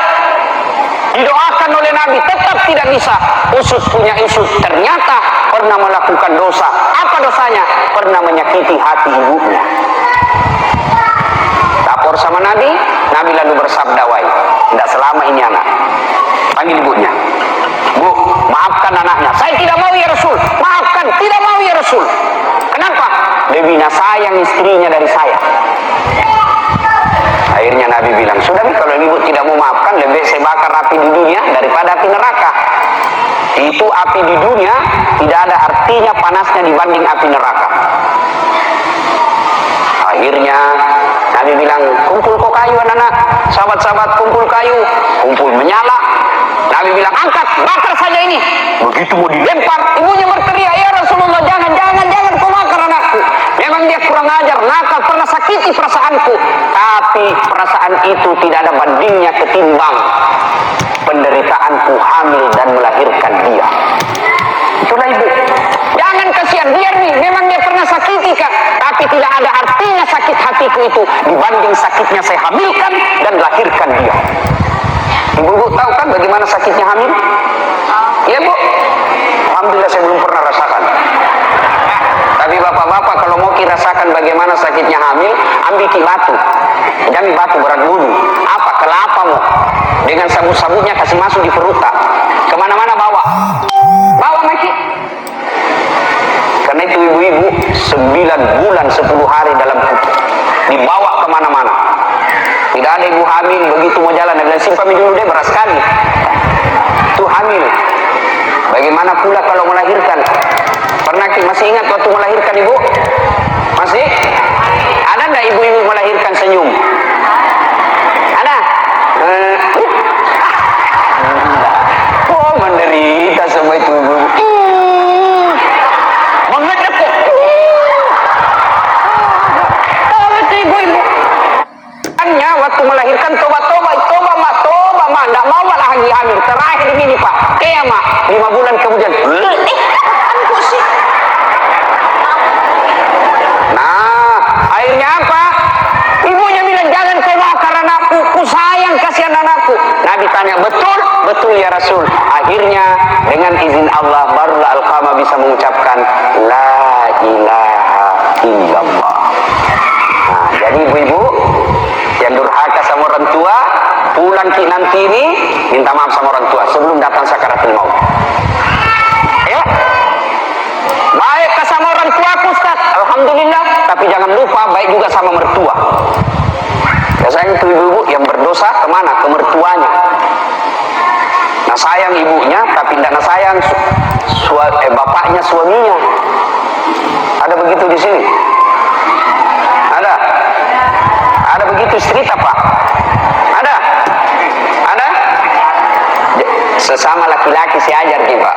Didoakan oleh Nabi, tetap tidak bisa. Usut punya usut, ternyata pernah melakukan dosa. Apa dosanya? Pernah menyakiti hati ibunya. Lapor sama Nabi, Nabi lalu bersabda, wahai, tidak selama ini anak. Panggil ibunya. Bu, maafkan anaknya. Saya tidak mau ya Rasul. Maafkan, tidak mau ya Rasul. Kenapa? Lebih sayang istrinya dari saya. Akhirnya Nabi bilang, sudah kalau ibu tidak mau maafkan, lebih baik saya bakar api di dunia daripada api neraka. Itu api di dunia tidak ada artinya panasnya dibanding api neraka. Akhirnya Nabi bilang, kumpul kok kayu anak-anak, sahabat-sahabat kumpul kayu, kumpul menyala. Nabi bilang, angkat, bakar saja ini. Begitu mau dilempar, ibunya berteriak, ya Rasulullah, jangan kau bakar anakku. Memang dia kurang ajar, nakal, pernah sakiti perasaanku. Tapi perasaan itu tidak ada bandingnya ketimbang penderitaanku hamil dan melahirkan dia. Itulah ibu. Jangan kasihan, biar nih, memang dia pernah sakiti kan. Tapi tidak ada artinya sakit hatiku itu dibanding sakitnya saya hamilkan dan lahirkan dia. Ibu-ibu tahu kan bagaimana sakitnya hamil? Iya bu? Alhamdulillah saya belum pernah rasakan. Tapi bapak-bapak kalau mau rasakan bagaimana sakitnya hamil, ambil batu. Jangan batu berat dulu. Apa? Kelapa dengan sabut-sabutnya kasih masuk di perut tak. Kemana-mana bawa. Bawa Maki. Karena itu ibu-ibu 9 bulan 10 hari dalam dibawa kemana-mana. Tidak ada ibu hamil begitu mau jalan dan simpan dulu deh, beras sekali. Itu hamil. Bagaimana pula kalau melahirkan? Pernah masih ingat waktu melahirkan ibu? Masih? Ada enggak ibu-ibu melahirkan senyum? Ada? Oh menderita semua itu ibu. Mengedep kok. Itu ibu-ibu. Hanya waktu melahirkan toba mak, enggak mau lagi hamil. Terakhir ini Pak, mak 5 bulan kemudian. Nah, akhirnya apa? Ibunya bilang, jangan kau bakar anakku, ku sayang kasihan anakku. Nabi tanya, betul ya Rasul. Akhirnya dengan izin Allah barulah Alqamah bisa mengucapkan la ilaha illallah. Nah, jadi ibu-ibu yang durhaka sama orang tua, pulang nanti ini minta maaf sama orang tua sebelum datang sakaratul maut. Ya, baik sama orang tua Ustaz, alhamdulillah. Tapi jangan lupa baik juga sama mertua. Biasanya itu ibu-ibu yang berdosa kemana? Ke mertuanya. Nah sayang ibunya, tapi tidak sayang bapaknya suaminya. Ada begitu di sini? Ada begitu cerita Pak? Ada? Sesama laki-laki si ajar ki Pak.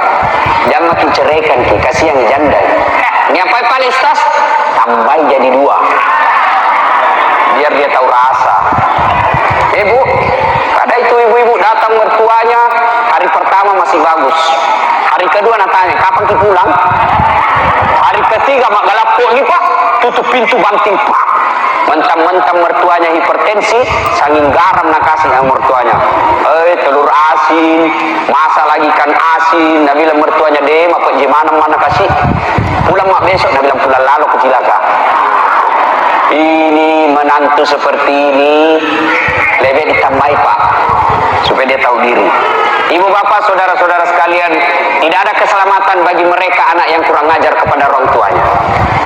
Jangan makin ceraikan ki, kasihan janda. Ini apa paling Ustaz? Tambah jadi 2. Biar dia tahu rasa. Ibu, ada itu ibu-ibu datang mertuanya, hari pertama masih bagus. Hari kedua tanya, kapan kita pulang? Hari ketiga mak galapuk nih Pak, tutup pintu banting Pak. Mentang-mentang mertuanya hipertensi, sanging garam nak kasih sama mertuanya. Telur asin, masa lagi ikan asin. Nabi bilang mertuanya dem, apa gimana kasih. Pulang mak besok, Nabi bilang pulang lalu ke Cilaka. Ini menantu seperti ini lebih ditambahi Pak, supaya dia tahu diri. Ibu bapak saudara-saudara sekalian, tidak ada keselamatan bagi mereka anak yang kurang ajar kepada orang tuanya.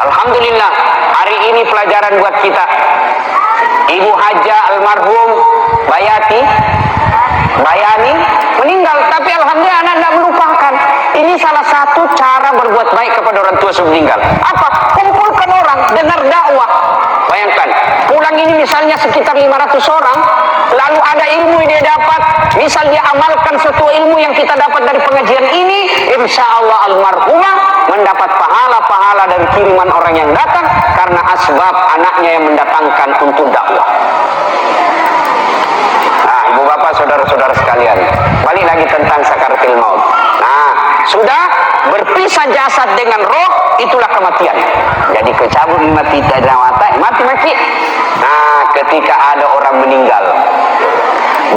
Alhamdulillah hari ini pelajaran buat kita. Ibu Haja almarhum Bayani meninggal, tapi alhamdulillah anak tidak melupakan. Ini salah satu cara berbuat baik kepada orang tua sebelum meninggal. Apa? Kumpulkan orang, dengar dakwah. Bayangkan, pulang ini misalnya sekitar 500 orang, lalu ada ilmu yang dia dapat, misal dia amalkan suatu ilmu yang kita dapat dari pengajian ini, insya Allah almarhumah mendapat pahala-pahala dari kiriman orang yang datang, karena asbab anaknya yang mendatangkan untuk dakwah. Nah, ibu sudah berpisah jasad dengan roh, itulah kematian. Jadi kecabut mati tidak mati. Nah, ketika ada orang meninggal,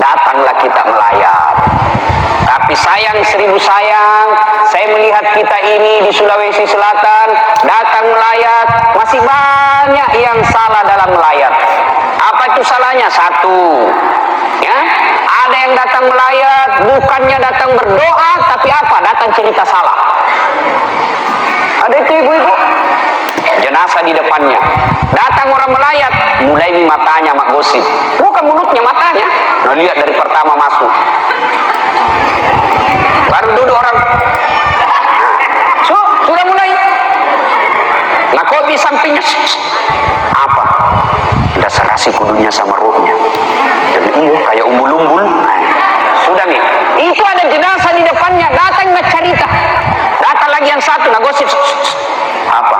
datanglah kita melayat. Tapi sayang, seribu sayang, saya melihat kita ini di Sulawesi Selatan datang melayat, masih banyak yang salah dalam melayat. Apa itu salahnya? Satu, ya, ada yang datang melayat bukannya datang berdoa, tapi apa? Datang cerita salah. Ada itu ibu-ibu, jenazah di depannya, datang orang melayat, mulai di matanya mak gosip, bukan mulutnya, matanya. Nah, lihat dari pertama masuk, baru duduk orang, sudah mulai. Nah, kok di sampingnya apa? Dasar kasih kudunya sama rohnya. Dan iya kayak umbul-umbul. Sudah nih, itu ada jenazah di depannya, datang cerita. Datang lagi yang satu, nah gosip. Apa?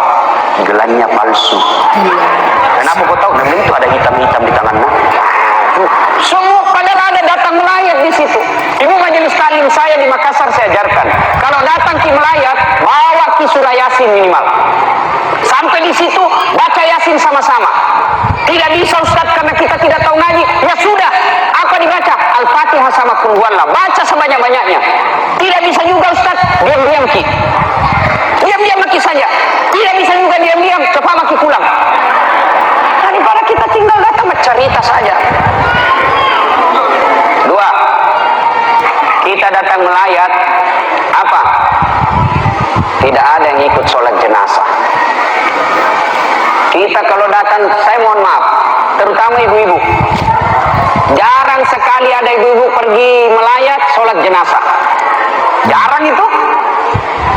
Gelannya palsu. Kenapa kau tahu? Dan itu ada hitam-hitam di tangannya. Semua padahal ada datang melayat di situ. Ibu majelis taklim saya di Makassar saya ajarkan, kalau datang ki melayat, bawa ki surah Yasin minimal. Sampai di situ baca Yasin sama-sama. Tidak bisa Ustaz karena kita tidak tahu ngaji. Ya sudah, apa dibaca? Al-Fatihah sama Qul Huwallah. Baca sebanyak-banyaknya. Tidak bisa juga Ustaz, diam-diam ki. Diam-diam maki saja. Tidak bisa juga diam-diam, coba maki pulang. Daripada kita tinggal datang bercerita saja. Dua, kita datang melayat, apa? Tidak ada yang ikut sholat jenazah. Kita kalau datang, saya mohon maaf, terutama ibu-ibu, jarang sekali ada ibu-ibu pergi melayat sholat jenazah. Jarang itu.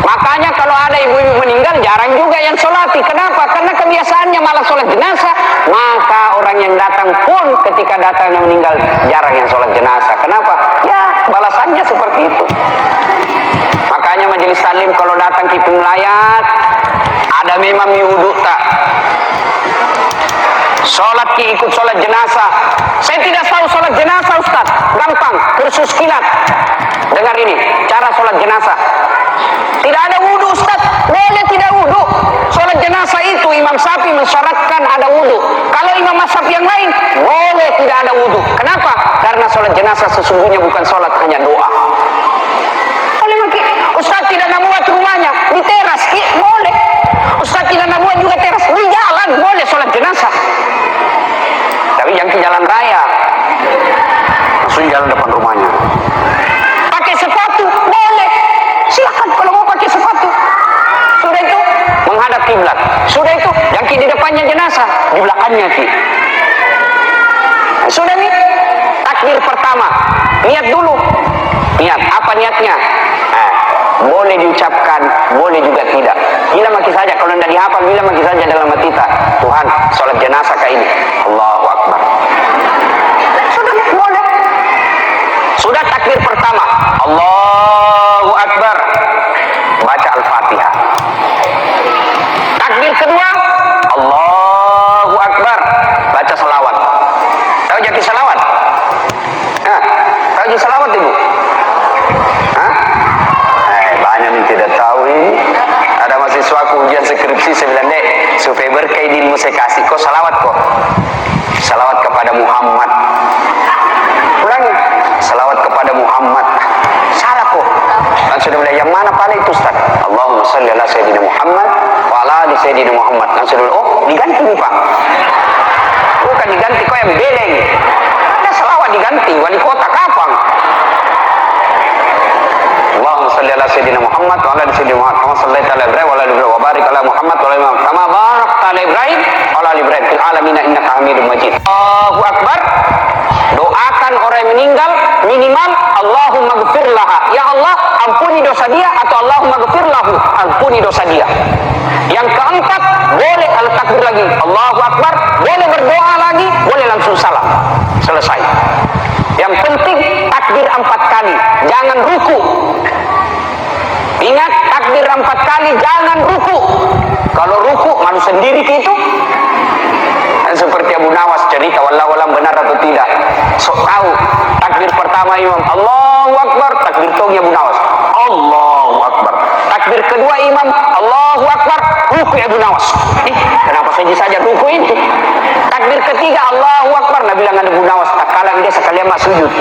Makanya kalau ada ibu-ibu meninggal, jarang juga yang sholati. Kenapa? Karena kebiasaannya malah sholat jenazah. Maka orang yang datang pun ketika datang yang meninggal, jarang yang sholat jenazah. Kenapa? Ya, balasannya seperti itu. Makanya majelis taklim kalau datang kita melayat, ada memang wudhu tak? Sholat ki ikut sholat jenazah. Saya tidak tahu sholat jenazah Ustaz. Gampang, kursus kilat. Dengar ini, cara sholat jenazah. Tidak ada wudhu Ustaz. Boleh tidak wudhu. Sholat jenazah itu Imam Syafi'i mensyaratkan ada wudhu. Kalau Imam Mazhab yang lain, boleh tidak ada wudhu. Kenapa? Karena sholat jenazah sesungguhnya bukan sholat, hanya doa. Ustaz tidak nak buat rumahnya di teras, boleh. Ustaz tidak nak buat juga teras, di jalan boleh sholat jenazah. Tapi yang ke jalan raya, langsung jalan depan rumahnya. Pakai sepatu boleh, silakan kalau mau pakai sepatu. Sudah itu menghadap kiblat. Sudah itu yang di depannya jenazah, di belakangnya ki. Sudah nih takbir pertama, niat dulu. Niat apa niatnya? Boleh diucapkan, boleh juga tidak. Bila maki saja, kalau tidak dihafal, bila maki saja dalam hati kita, Tuhan, sholat jenazah kayak ini, Allahu Akbar. Sudah, boleh. Sudah takbir pertama, Allahu Akbar, baca Al-Fatihah. Takbir kedua, Allahu Akbar, baca salawat. Tahu jadi salawat? Tahu jadi salawat ibu? Tidak tahu ini. Ada mahasiswaku ujian skripsi, saya bilang, Dek, supaya berkah ilmu saya kasih kok salawat kok. Salawat kepada Muhammad. Ulangi, salawat kepada Muhammad. Salah kok. Langsung dia bilang, yang mana pada itu Ustaz? Allahumma salli ala Sayyidina Muhammad wa ala ali Sayyidina Muhammad. Langsung dia bilang, oh diganti nih Pak. Bukan diganti kok yang beleng. Ada salawat diganti, wali kota kapan? Allahumma salli ala Sayyidina Muhammad wa ala ali Sayyidina Muhammad kama sallaita ala Ibrahim wa ala ali Ibrahim wa barik ala Muhammad wa ala ali Muhammad kama barakta ala Ibrahim wa ala ali Ibrahim fil alamin innaka Hamidum Majid. Allahu Akbar. Doakan orang yang meninggal minimal Allahumma ghfir laha. Ya Allah, ampuni dosa dia, atau Allahumma ghfir lahu, ampuni dosa dia. Yang keempat, boleh al-takbir lagi. Allahu Akbar, boleh berdoa lagi, boleh langsung salam. Selesai. Yang penting takbir 4 kali, jangan ruku. Ingat, takbir 4 kali, jangan ruku. Kalau ruku, malu sendiri gitu. Dan seperti Abu Nawas cerita, wallahu alam benar atau tidak. Tahu takbir pertama Imam Allahu Akbar, takbir tongnya Abu Nawas Allah Allahu Akbar. Takbir kedua imam, Allahu Akbar, ruku Abu Nawas. Kenapa saja ruku ini? Takbir ketiga, Allahu Akbar. Nabi bilang Abu Nawas, tak kalah dia sekalian mak sujud.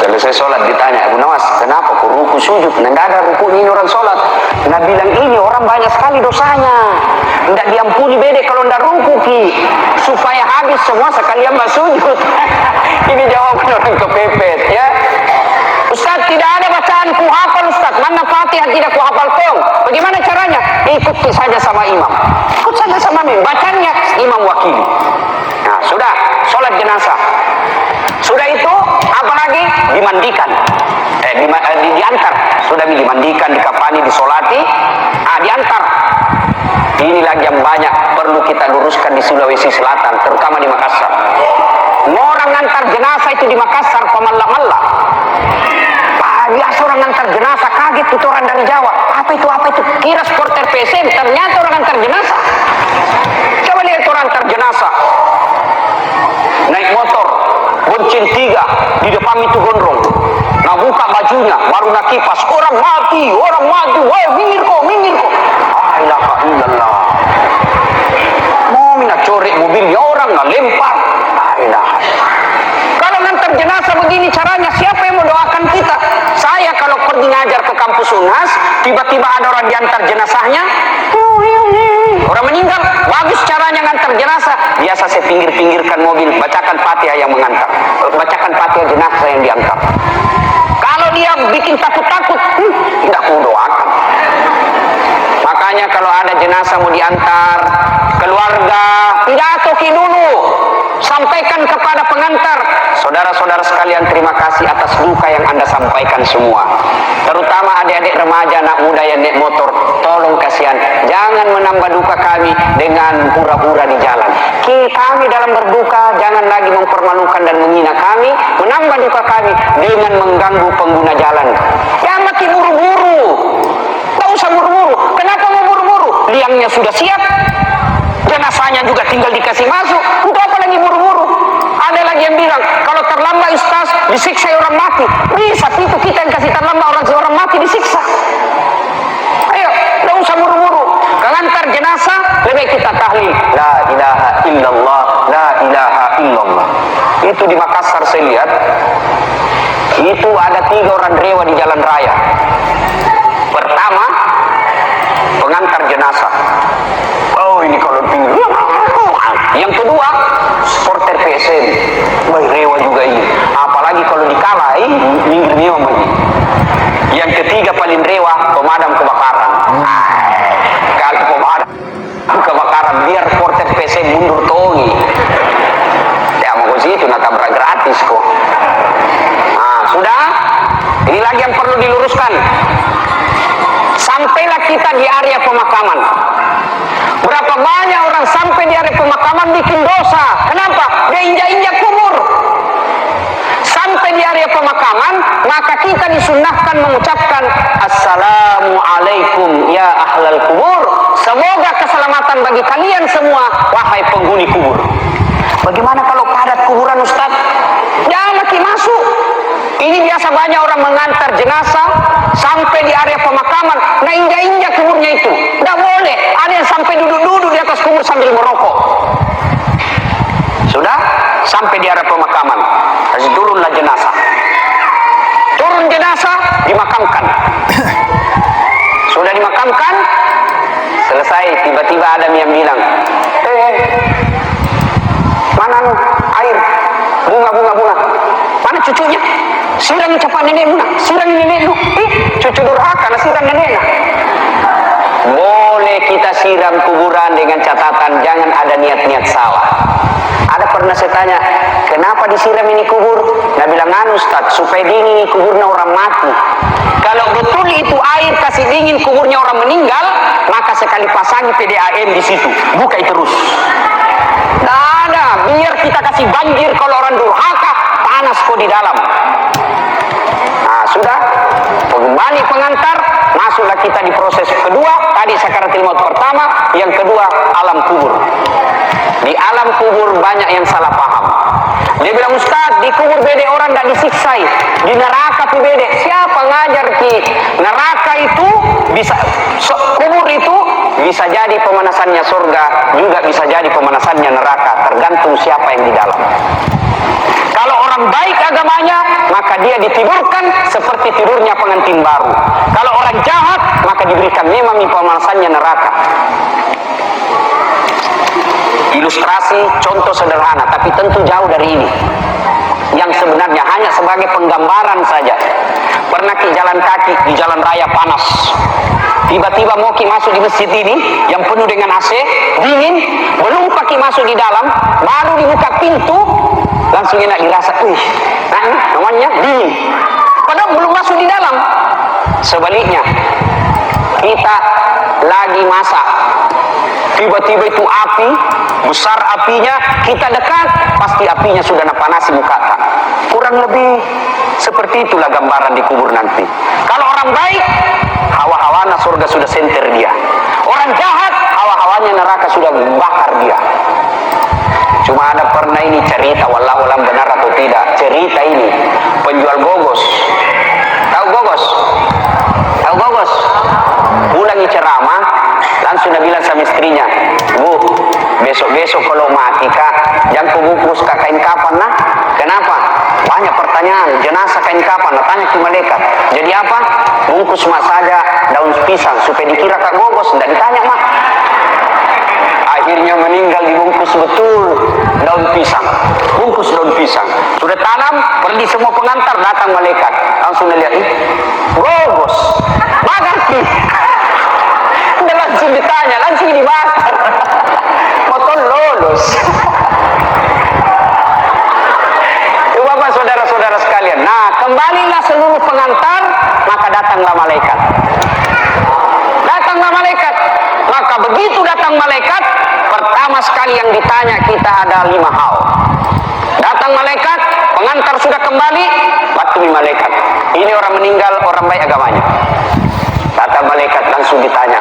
Selesai sholat ditanya, Abu Nawas, kenapa kok ruku sujud? Tidak ada ruku ini orang sholat. Nabi bilang, ini orang banyak sekali dosanya. Tidak diampuni bede kalau tidak ruku ki. Supaya habis semua sekalian mak sujud. Ini jawaban orang kepepet ya. Ustaz, tidak ada bacaan ku hafal Ustaz. Mana Fatihah tidak ku hafal kong. Bagaimana caranya? Ikuti saja sama imam. Ikut saja sama imam. Bacanya imam wakili. Nah, sudah sholat jenazah. Sudah itu apalagi dimandikan. Diantar. Sudah dimandikan, dikafani, disolati, diantar. Ini lagi yang banyak perlu kita luruskan di Sulawesi Selatan, terutama di Makassar. Orang ngantar jenazah itu di Makassar pemalla-malla. Biasa orang ngantar jenazah, kaget itu orang dari Jawa. Apa itu? Kira supporter PSM, ternyata orang ngantar jenazah. Coba lihat orang ngantar jenazah. Naik motor, bonceng 3, di depan itu gondrong. Nah buka bajunya, baru nak kipas. Orang mati. Wah, minggir kok. Ilaha illallah. Mau nak corek mobilnya orang, nak lempar. Kalau ngantar jenazah begini caranya, siapa yang mau doakan kita? Saya kalau pergi ngajar ke kampus UNAS, tiba-tiba ada orang diantar jenazahnya, orang meninggal, bagus caranya ngantar jenazah. Biasa saya pinggirkan mobil, bacakan Fatihah yang mengantar, bacakan Fatihah jenazah yang diantar. Kalau dia bikin takut-takut, tidak aku doakan. Makanya kalau ada jenazah mau diantar, keluarga pidatoki dulu, sampaikan kepada pengantar. Saudara-saudara sekalian, terima kasih atas duka yang Anda sampaikan semua. Terutama adik-adik remaja, anak muda yang naik motor, tolong kasihan, jangan menambah duka kami dengan hura-hura di jalan. Kami dalam berduka jangan lagi mempermalukan dan menghina kami, menambah duka kami dengan mengganggu pengguna jalan. Jangan makin buru-buru. Tak usah buru-buru. Kenapa mau buru-buru? Liangnya sudah siap, jenazahnya juga tinggal dikasih masuk. Untuk apa lagi buru-buru? Ada lagi yang bilang, kalau terlambat Ustaz, disiksa orang mati. Bisa itu kita yang kasih terlambat orang mati disiksa. Ayo, tidak usah buru-buru. Ngantar jenazah, lebih kita tahlil. La ilaha illallah, la ilaha illallah. Itu di Makassar saya lihat, itu ada 3 orang dewa di jalan raya. Pertama, pengantar jenazah. Oh, ini kalau pinggir. Yang kedua, supporter PSM. Baik rewa juga ini. Apalagi kalau dikalah, minggir memang begini. Yang ketiga paling rewa, pemadam kebakaran. Kalau pemadam kebakaran, biar supporter PSM mundur tongi. Ya mau itu nak tabrak gratis kok. Nah, sudah. Ini lagi yang perlu diluruskan. Sampailah kita di area pemakaman. Berapa banyak orang sampai di area pemakaman bikin dosa. Kenapa? Dia injak-injak kubur. Sampai di area pemakaman, maka kita disunnahkan mengucapkan Assalamualaikum ya ahlal kubur. Semoga keselamatan bagi kalian semua, wahai penghuni kubur. Bagaimana kalau padat kuburan Ustaz? Jangan lagi masuk. Ini biasa banyak orang mengantar jenazah sampai di area pemakaman, nah injak-injak kuburnya itu. Tidak boleh. Ada yang sampai duduk-duduk di atas kubur sambil merokok. Sudah sampai di area pemakaman, kasih turunlah jenazah. Turun jenazah, dimakamkan. Sudah dimakamkan, selesai. Tiba-tiba ada yang bilang, mana air, bunga. Mana cucunya? Siram cepat nenek muna, siram nenek lu. Cucu durhaka, siram nenek. Boleh kita siram kuburan dengan catatan jangan ada niat-niat salah. Ada pernah saya tanya, kenapa disiram ini kubur? Nah bilang, Ustaz, supaya dingin kuburnya orang mati. Kalau betul itu air kasih dingin kuburnya orang meninggal, maka sekali pasangi PDAM di situ, buka terus. Nah ada, biar kita kasih banjir kalau orang durhaka, panas kok di dalam. Nah sudah, kembali pengantar, masuklah kita di proses kedua. Tadi sakaratul maut pertama, yang kedua alam kubur. Di alam kubur banyak yang salah paham. Dia bilang, Ustaz, di kubur bedek orang tidak disiksai, di neraka pi bedek. Siapa ngajar ki? Neraka itu bisa, kubur itu bisa jadi pemanasannya surga, juga bisa jadi pemanasannya neraka, tergantung siapa yang di dalam. Kalau orang baik agamanya, maka dia ditidurkan seperti tidurnya pengantin baru. Kalau orang jahat, maka diberikan memang pemanasannya neraka. Ilustrasi, contoh sederhana, tapi tentu jauh dari ini. Yang sebenarnya hanya sebagai penggambaran saja. Pernah ki jalan kaki di jalan raya panas. Tiba-tiba mau ki masuk di masjid ini yang penuh dengan AC, dingin, belum pakai masuk di dalam, baru dibuka pintu, langsung enak dirasa, nah ini namanya dingin. Padahal belum masuk di dalam. Sebaliknya, kita lagi masak, tiba-tiba itu api, besar apinya, kita dekat, pasti apinya sudah napanasi muka. Kurang lebih seperti itulah gambaran di kubur nanti. Kalau orang baik, hawa-hawana surga sudah senter dia. Orang jahat, hawa-hawanya neraka sudah bakar dia. Cuma ada pernah ini cerita, wallahu alam benar atau tidak, cerita ini penjual gogos. Tahu gogos? Tahu gogos? Pulang ceramah, langsung dia bilang sama istrinya, Bu, besok-besok kalau mati kak, jangan kubungkus kak kain kapan nah. Kenapa? Banyak pertanyaan, jenazah kain kapan, nah, tanya ke malaikat. Jadi apa? Bungkus mak saja daun pisang, supaya dikira kak gogos, tidak ditanya mak. Akhirnya meninggal dibungkus betul daun pisang, bungkus daun pisang. Sudah tanam, pergi semua pengantar, datang malaikat. Langsung dia lihat, gogos, bakar ki. Udah langsung ditanya, langsung dibakar. Motor lolos. Itu Bapak saudara-saudara sekalian. Nah, kembalilah seluruh pengantar, maka datanglah malaikat. Datanglah malaikat. Maka begitu datang malaikat, pertama sekali yang ditanya kita ada 5 hal. Datang malaikat, pengantar sudah kembali, batumi malaikat. Ini orang meninggal, orang baik agamanya. Kata malaikat langsung ditanya,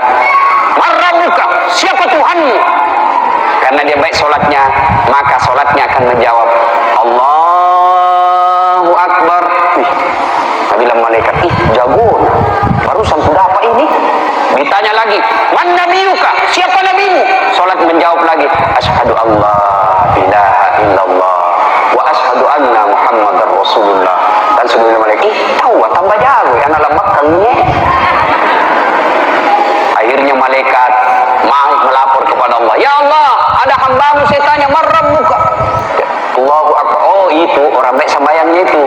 Marrabuka, siapa Tuhanmu? Karena dia baik solatnya, maka solatnya akan menjawab, Allahu Akbar. Bilang malaikat, jago, barusan sudah apa ini? Ditanya lagi, Man nabiyuka, siapa nabimu? Solat menjawab lagi, Asyhadu Allah ilaha illallah wa asyhadu anna Muhammadar Rasulullah. Dan sebelum malaikat, tahu tambah jago, anak lemak kangnya. Akhirnya malaikat mau melapor kepada Allah. Ya Allah, ada hambamu saya tanya, Marrabuka. Allahu Akbar. Oh itu orang baik sembahyangnya itu.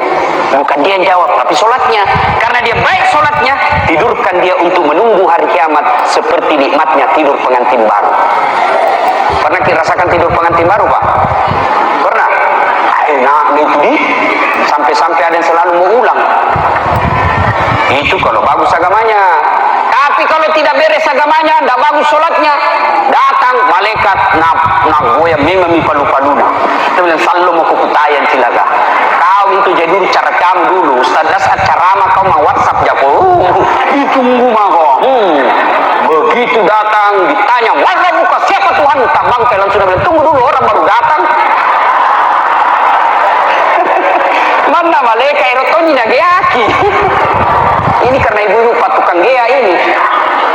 Bukan dia yang jawab, tapi solatnya. Karena dia baik solatnya, tidurkan dia untuk menunggu hari kiamat seperti nikmatnya tidur pengantin baru. Pernah dirasakan tidur pengantin baru, Pak? Pernah? Enak itu di sampai-sampai ada yang selalu mau ulang. Itu kalau bagus agamanya. Tapi kalau tidak beres agamanya, tidak bagus sholatnya, datang malaikat nak goyang memang palu-paluna. Dia bilang, sallu mau kukutayan silaga. Kau itu jadi dulu cara kamu dulu. Ustaz dasar ceramah kau mau WhatsApp jago. Itu ngumah kau. Begitu datang ditanya, mana buka siapa Tuhan? Tak bangkai langsung bilang, tunggu dulu orang baru datang. Mana malaikat erotoni nageaki. Ini karena ibu-ibu tukang gea ini.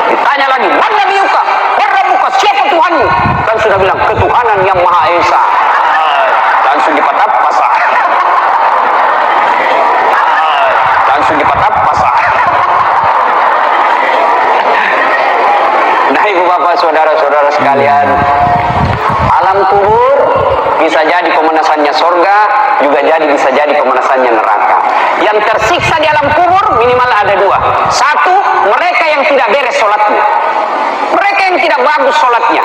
Ditanya lagi, mana biuka? Mana buka? Siapa Tuhanmu? Dan sudah bilang, ketuhanan yang Maha Esa. Langsung dipatap pasah. Langsung dipatap pasah. Nah ibu bapak saudara-saudara sekalian, alam kubur bisa jadi pemanasannya surga, juga bisa jadi pemanasannya neraka. Yang tersiksa di alam kubur minimal ada 2. 1, mereka yang tidak beres sholatnya, mereka yang tidak bagus sholatnya.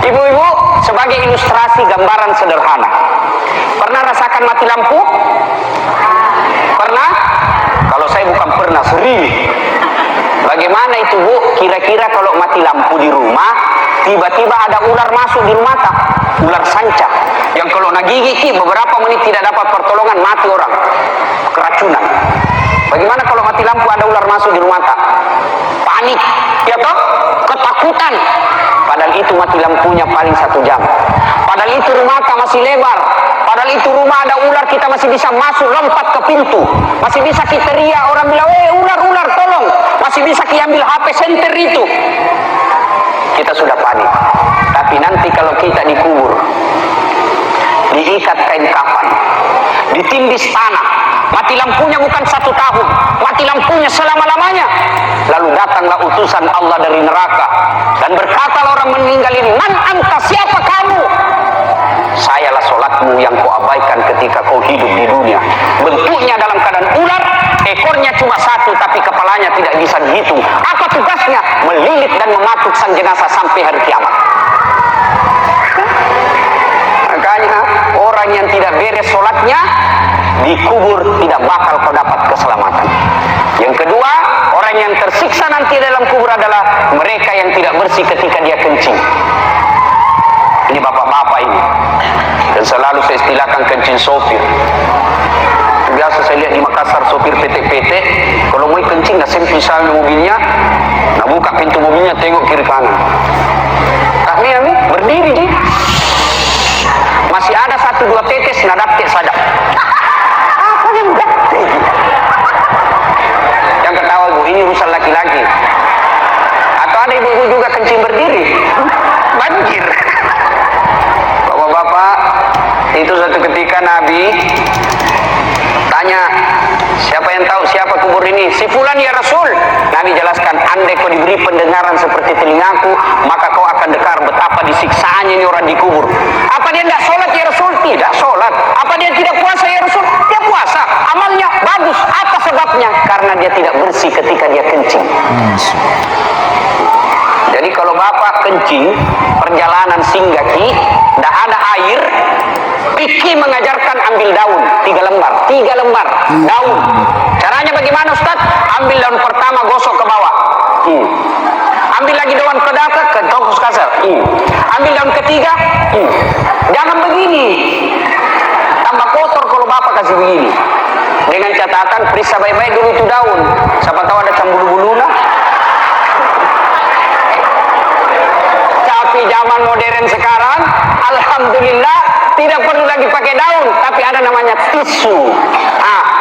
Ibu-ibu, sebagai ilustrasi gambaran sederhana, pernah rasakan mati lampu? Pernah? Kalau saya bukan pernah, sering. Bagaimana itu Bu? Kira-kira kalau mati lampu di rumah, tiba-tiba ada ular masuk di rumah tak? Ular sanca. Yang kalau nagigit beberapa menit tidak dapat pertolongan, mati orang. Keracunan. Bagaimana kalau mati lampu ada ular masuk di rumah tak? Panik. Ya toh? Ketakutan. Padahal itu mati lampunya paling 1 jam. Padahal Padahal itu rumah masih lebar. Padahal itu rumah ada ular, kita masih bisa masuk, lompat ke pintu. Masih bisa kita teriak, orang bilang, ular, ular, tolong. Masih bisa kita ambil HP senter itu. Kita sudah panik. Tapi nanti kalau kita dikubur, diikat kain kafan, ditindis tanah, mati lampunya bukan 1 tahun, mati lampunya selama-lamanya. Lalu datanglah utusan Allah dari neraka dan berkatalah orang meninggal ini, man anta, siapa kamu? Sayalah solatmu yang kau abaikan ketika kau hidup di dunia. Bentuknya dalam keadaan ular, ekornya cuma 1 tapi kepalanya tidak bisa dihitung. Apa tugasnya? Melilit dan mematuk sang jenazah sampai hari kiamat. Makanya orang yang tidak beres solatnya dikubur tidak bakal kau dapat keselamatan. Yang kedua, orang yang tersiksa nanti dalam kubur adalah mereka yang tidak bersih ketika dia kencing. Ini bapak-bapak ini, dan selalu saya istilahkan kencing sopir. Biasa saya lihat di Makassar sopir PT-PT, kalau mau kencing dah misalnya mobilnya, nah buka pintu mobilnya, tengok kiri kanan. Tak ni berdiri di, masih ada 1-2 tetes nadatik saja. Apa yang datik? Yang ketawa ibu, ini urusan laki-laki. Atau ada ibu-ibu juga kencing berdiri, banjir. Bapak-bapak, itu suatu ketika Nabi tanya, siapa yang tahu siapa kubur ini? Si fulan ya Rasul. Nabi jelaskan, andai kau diberi pendengaran seperti telingaku, maka kau akan dengar betapa disiksaannya ini orang dikubur. Apa dia tidak sholat ya Rasul? Tidak sholat. Apa dia tidak puasa ya Rasul? Dia puasa. Amalnya bagus. Apa sebabnya? Karena dia tidak bersih ketika dia kencing. Jadi kalau bapak kencing, perjalanan singgah ki, tidak ada air, Fikih mengajarkan ambil daun 3 lembar daun. Caranya bagaimana Ustaz? Ambil daun pertama, gosok ke bawah. Ambil lagi daun kedua, ke tongkus kasar. Ambil daun ketiga. Jangan begini, tambah kotor kalau bapak kasih begini. Dengan catatan periksa baik-baik dulu itu daun, siapa tahu ada cambulu-buluna. Tapi zaman modern sekarang, alhamdulillah tidak perlu lagi pakai daun, tapi ada namanya tisu.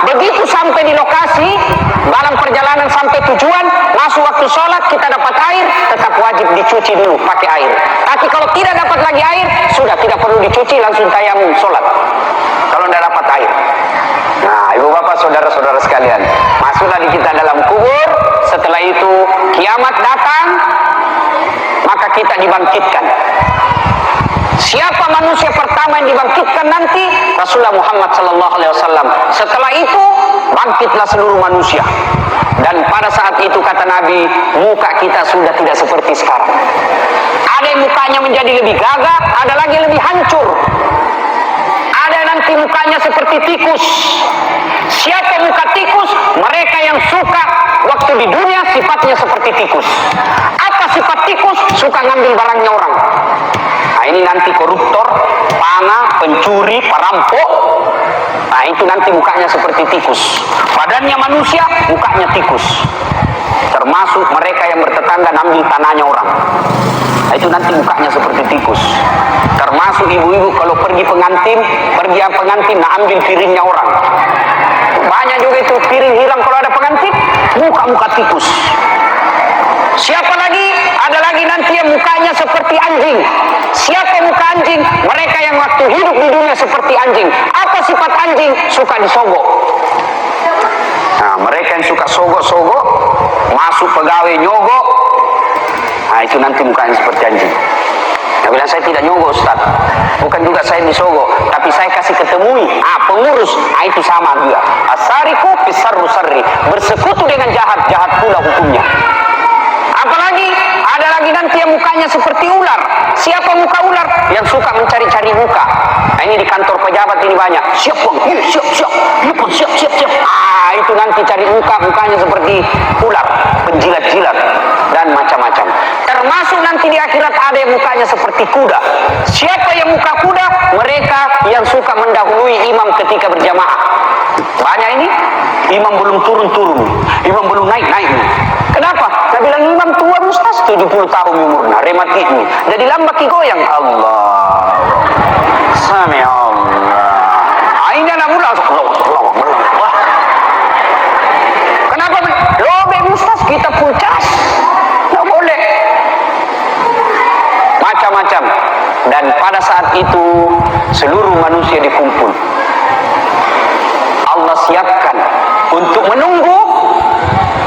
Begitu sampai di lokasi, dalam perjalanan sampai tujuan, masuk waktu sholat, kita dapat air, tetap wajib dicuci dulu pakai air. Tapi kalau tidak dapat lagi air, sudah tidak perlu dicuci, langsung tayamum sholat. Kalau tidak dapat air. Nah, ibu bapak, saudara-saudara sekalian, masuklah di kita dalam kubur. Setelah itu kiamat datang, maka kita dibangkitkan. Siapa manusia pertama yang dibangkitkan nanti? Rasulullah Muhammad SAW. Setelah itu bangkitlah seluruh manusia. Dan pada saat itu kata Nabi, muka kita sudah tidak seperti sekarang. Ada yang mukanya menjadi lebih gagah, ada lagi lebih hancur. Ada nanti mukanya seperti tikus. Siapa muka tikus? Mereka yang suka waktu di dunia sifatnya seperti tikus. Apa sifat tikus? Suka ngambil barangnya orang. Nah, ini nanti koruptor, panga, pencuri, perampok. Nah, itu nanti mukanya seperti tikus. Badannya manusia, mukanya tikus. Termasuk mereka yang bertetangga ngambil tanahnya orang. Nah, itu nanti mukanya seperti tikus. Termasuk ibu-ibu kalau pergi pengantin, nah ambil piringnya orang. Banyak juga itu piring hilang kalau ada pengantin, muka-muka tikus. Siapa lagi? Ada lagi nanti yang mukanya seperti anjing. Siapa muka anjing? Mereka yang waktu hidup di dunia seperti anjing. Apa sifat anjing? Suka disogok. Nah, mereka yang suka sogok-sogok, masuk pegawai nyogok. Nah, itu nanti mukanya seperti anjing. Dia bilang, saya tidak nyogok Ustaz, bukan juga saya disogok, tapi saya kasih ketemui pengurus. Itu sama juga. Asariku pisarru sarri, bersekutu dengan jahat, jahat pula hukumnya. Apalagi ada lagi nanti yang mukanya seperti ular. Siapa muka ular? Yang suka mencari-cari muka. Nah, ini di kantor pejabat ini banyak. Siap bang, siap. Lupa, siap. Itu nanti cari mukanya seperti ular, penjilat-jilat dan macam-macam. Termasuk nanti di akhirat ada yang mukanya seperti kuda. Siapa yang muka kuda? Mereka yang suka mendahului imam ketika berjamaah. Banyak ini, imam belum turun, imam belum naik. Kenapa? Saya bilang imam tua Ustaz, 70 tahun umurnya, rematik ini. Jadi lambat goyang. Allah. itu seluruh manusia dikumpul. Allah siapkan untuk menunggu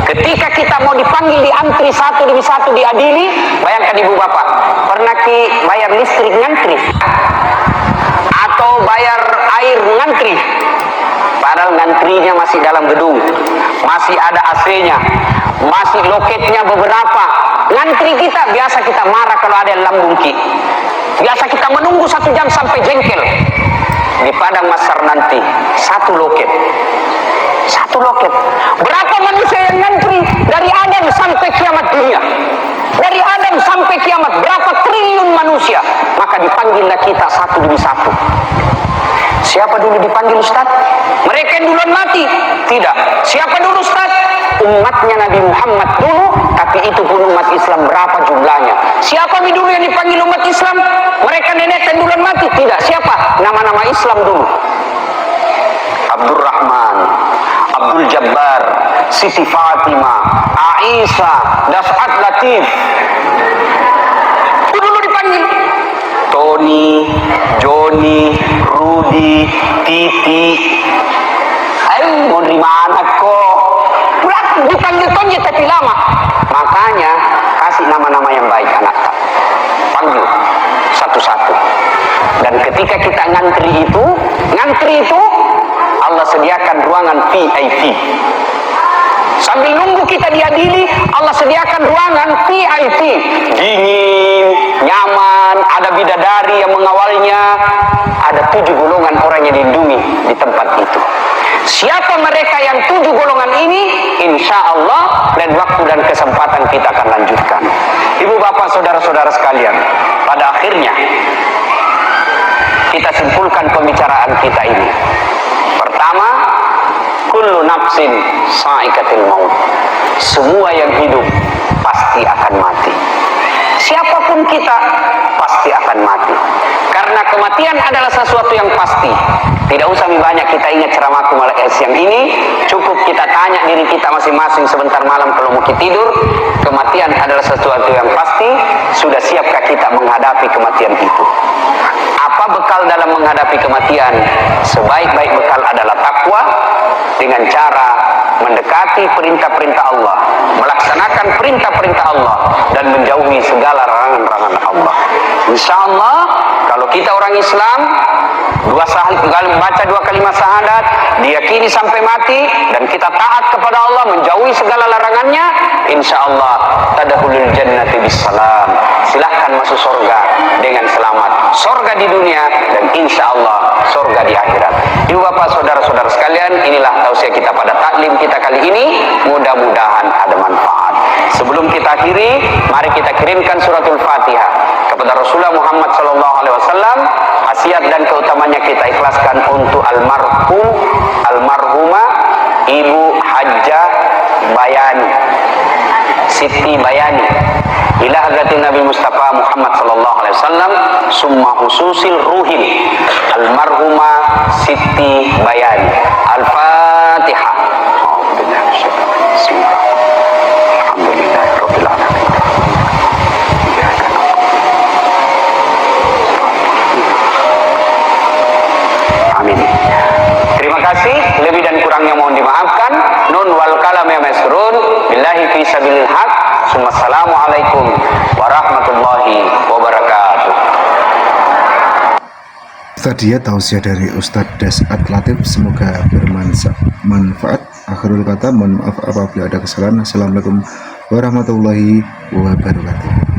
ketika kita mau dipanggil di antri satu demi satu diadili. Bayangkan ibu bapak, pernah bayar listrik ngantri atau bayar air ngantri, padahal ngantrinya masih dalam gedung, masih ada AC-nya, masih loketnya beberapa. Ngantri kita, biasa kita marah kalau ada yang lambung ki. Biasa kita menunggu 1 jam sampai jengkel. Di padang mahsyar nanti satu loket. Berapa manusia yang ngantri dari Adam sampai kiamat dunia? Dari Adam sampai kiamat berapa triliun manusia? Maka dipanggillah kita satu demi satu. Siapa dulu dipanggil Ustaz? Mereka yang duluan mati? Tidak. Siapa dulu Ustaz? Umatnya Nabi Muhammad dulu, tapi itu pun umat Islam berapa jumlahnya? Siapa dulu yang dipanggil umat Islam? Mereka nenek yang duluan mati? Tidak. Siapa? Nama-nama Islam dulu. Abdurrahman, Abdul Jabbar, Siti Fatimah, Aisyah, Das'at Latif. Itu dulu dipanggil. Tony, Joni, Rudi, Titi. Ayo mau dari mana kok? Dipanggil tonje tapi lama. Makanya kasih nama-nama yang baik anak. Panggil satu-satu. Dan ketika kita ngantri itu Allah sediakan ruangan VIP. Sambil nunggu kita diadili, Allah sediakan ruangan VIP. Dingin, nyaman, ada bidadari yang mengawalnya. Ada 7 golongan orang yang dilindungi di tempat itu. Siapa mereka yang 7 golongan ini? Insya Allah dan waktu dan kesempatan kita akan lanjutkan. Ibu bapak saudara-saudara sekalian, pada akhirnya kita simpulkan pembicaraan kita ini. Pertama, kullu nafsin sa'iqatul maut. Semua yang hidup pasti akan mati. Siapapun kita pasti akan mati. Karena kematian adalah sesuatu yang pasti. Tidak usah banyak kita ingat ceramahku malam siang ini. Cukup kita tanya diri kita masing-masing sebentar malam kalau mau tidur. Kematian adalah sesuatu yang pasti. Sudah siapkah kita menghadapi kematian itu? Apa bekal dalam menghadapi kematian? Sebaik-baik bekal adalah takwa dengan cara mendekati perintah-perintah Allah, melaksanakan perintah-perintah Allah, dan menjauhi segala larangan-larangan Allah. Insya Allah, kalau kita orang Islam, membaca 2 kalimat syahadat, diyakini sampai mati, dan kita taat kepada Allah, menjauhi segala larangannya, insya Allah, tadkhulul jannati bissalam. Silahkan masuk surga dengan selamat. Surga di dunia dan insya Allah surga di akhirat. Ibu bapak saudara-saudara sekalian, inilah tausiah kita pada taklim kita kali ini. Mudah-mudahan ada manfaat. Sebelum kita akhiri, mari kita kirimkan suratul Fatihah kepada Rasulullah Muhammad SAW. Khasiat dan keutamanya kita ikhlaskan untuk almarhumah Ibu Hajjah Bayani, Siti Bayani, ila hadratin Nabi Mustafa Muhammad SAW, summa khususil ruhil almarhumah Siti Bayani. Al-Fatihah. Amin. Terima kasih, lebih dan kurangnya mohon dimaafkan. Nun wal kalam ya masrun billahi fi sabilil haq. Assalamualaikum warahmatullahi wabarakatuh. Tadi ya tausiah dari Ustadz Das'at Latif, semoga bermanfaat. Akhirul kata, mohon maaf apabila ada kesalahan. Assalamualaikum warahmatullahi wabarakatuh.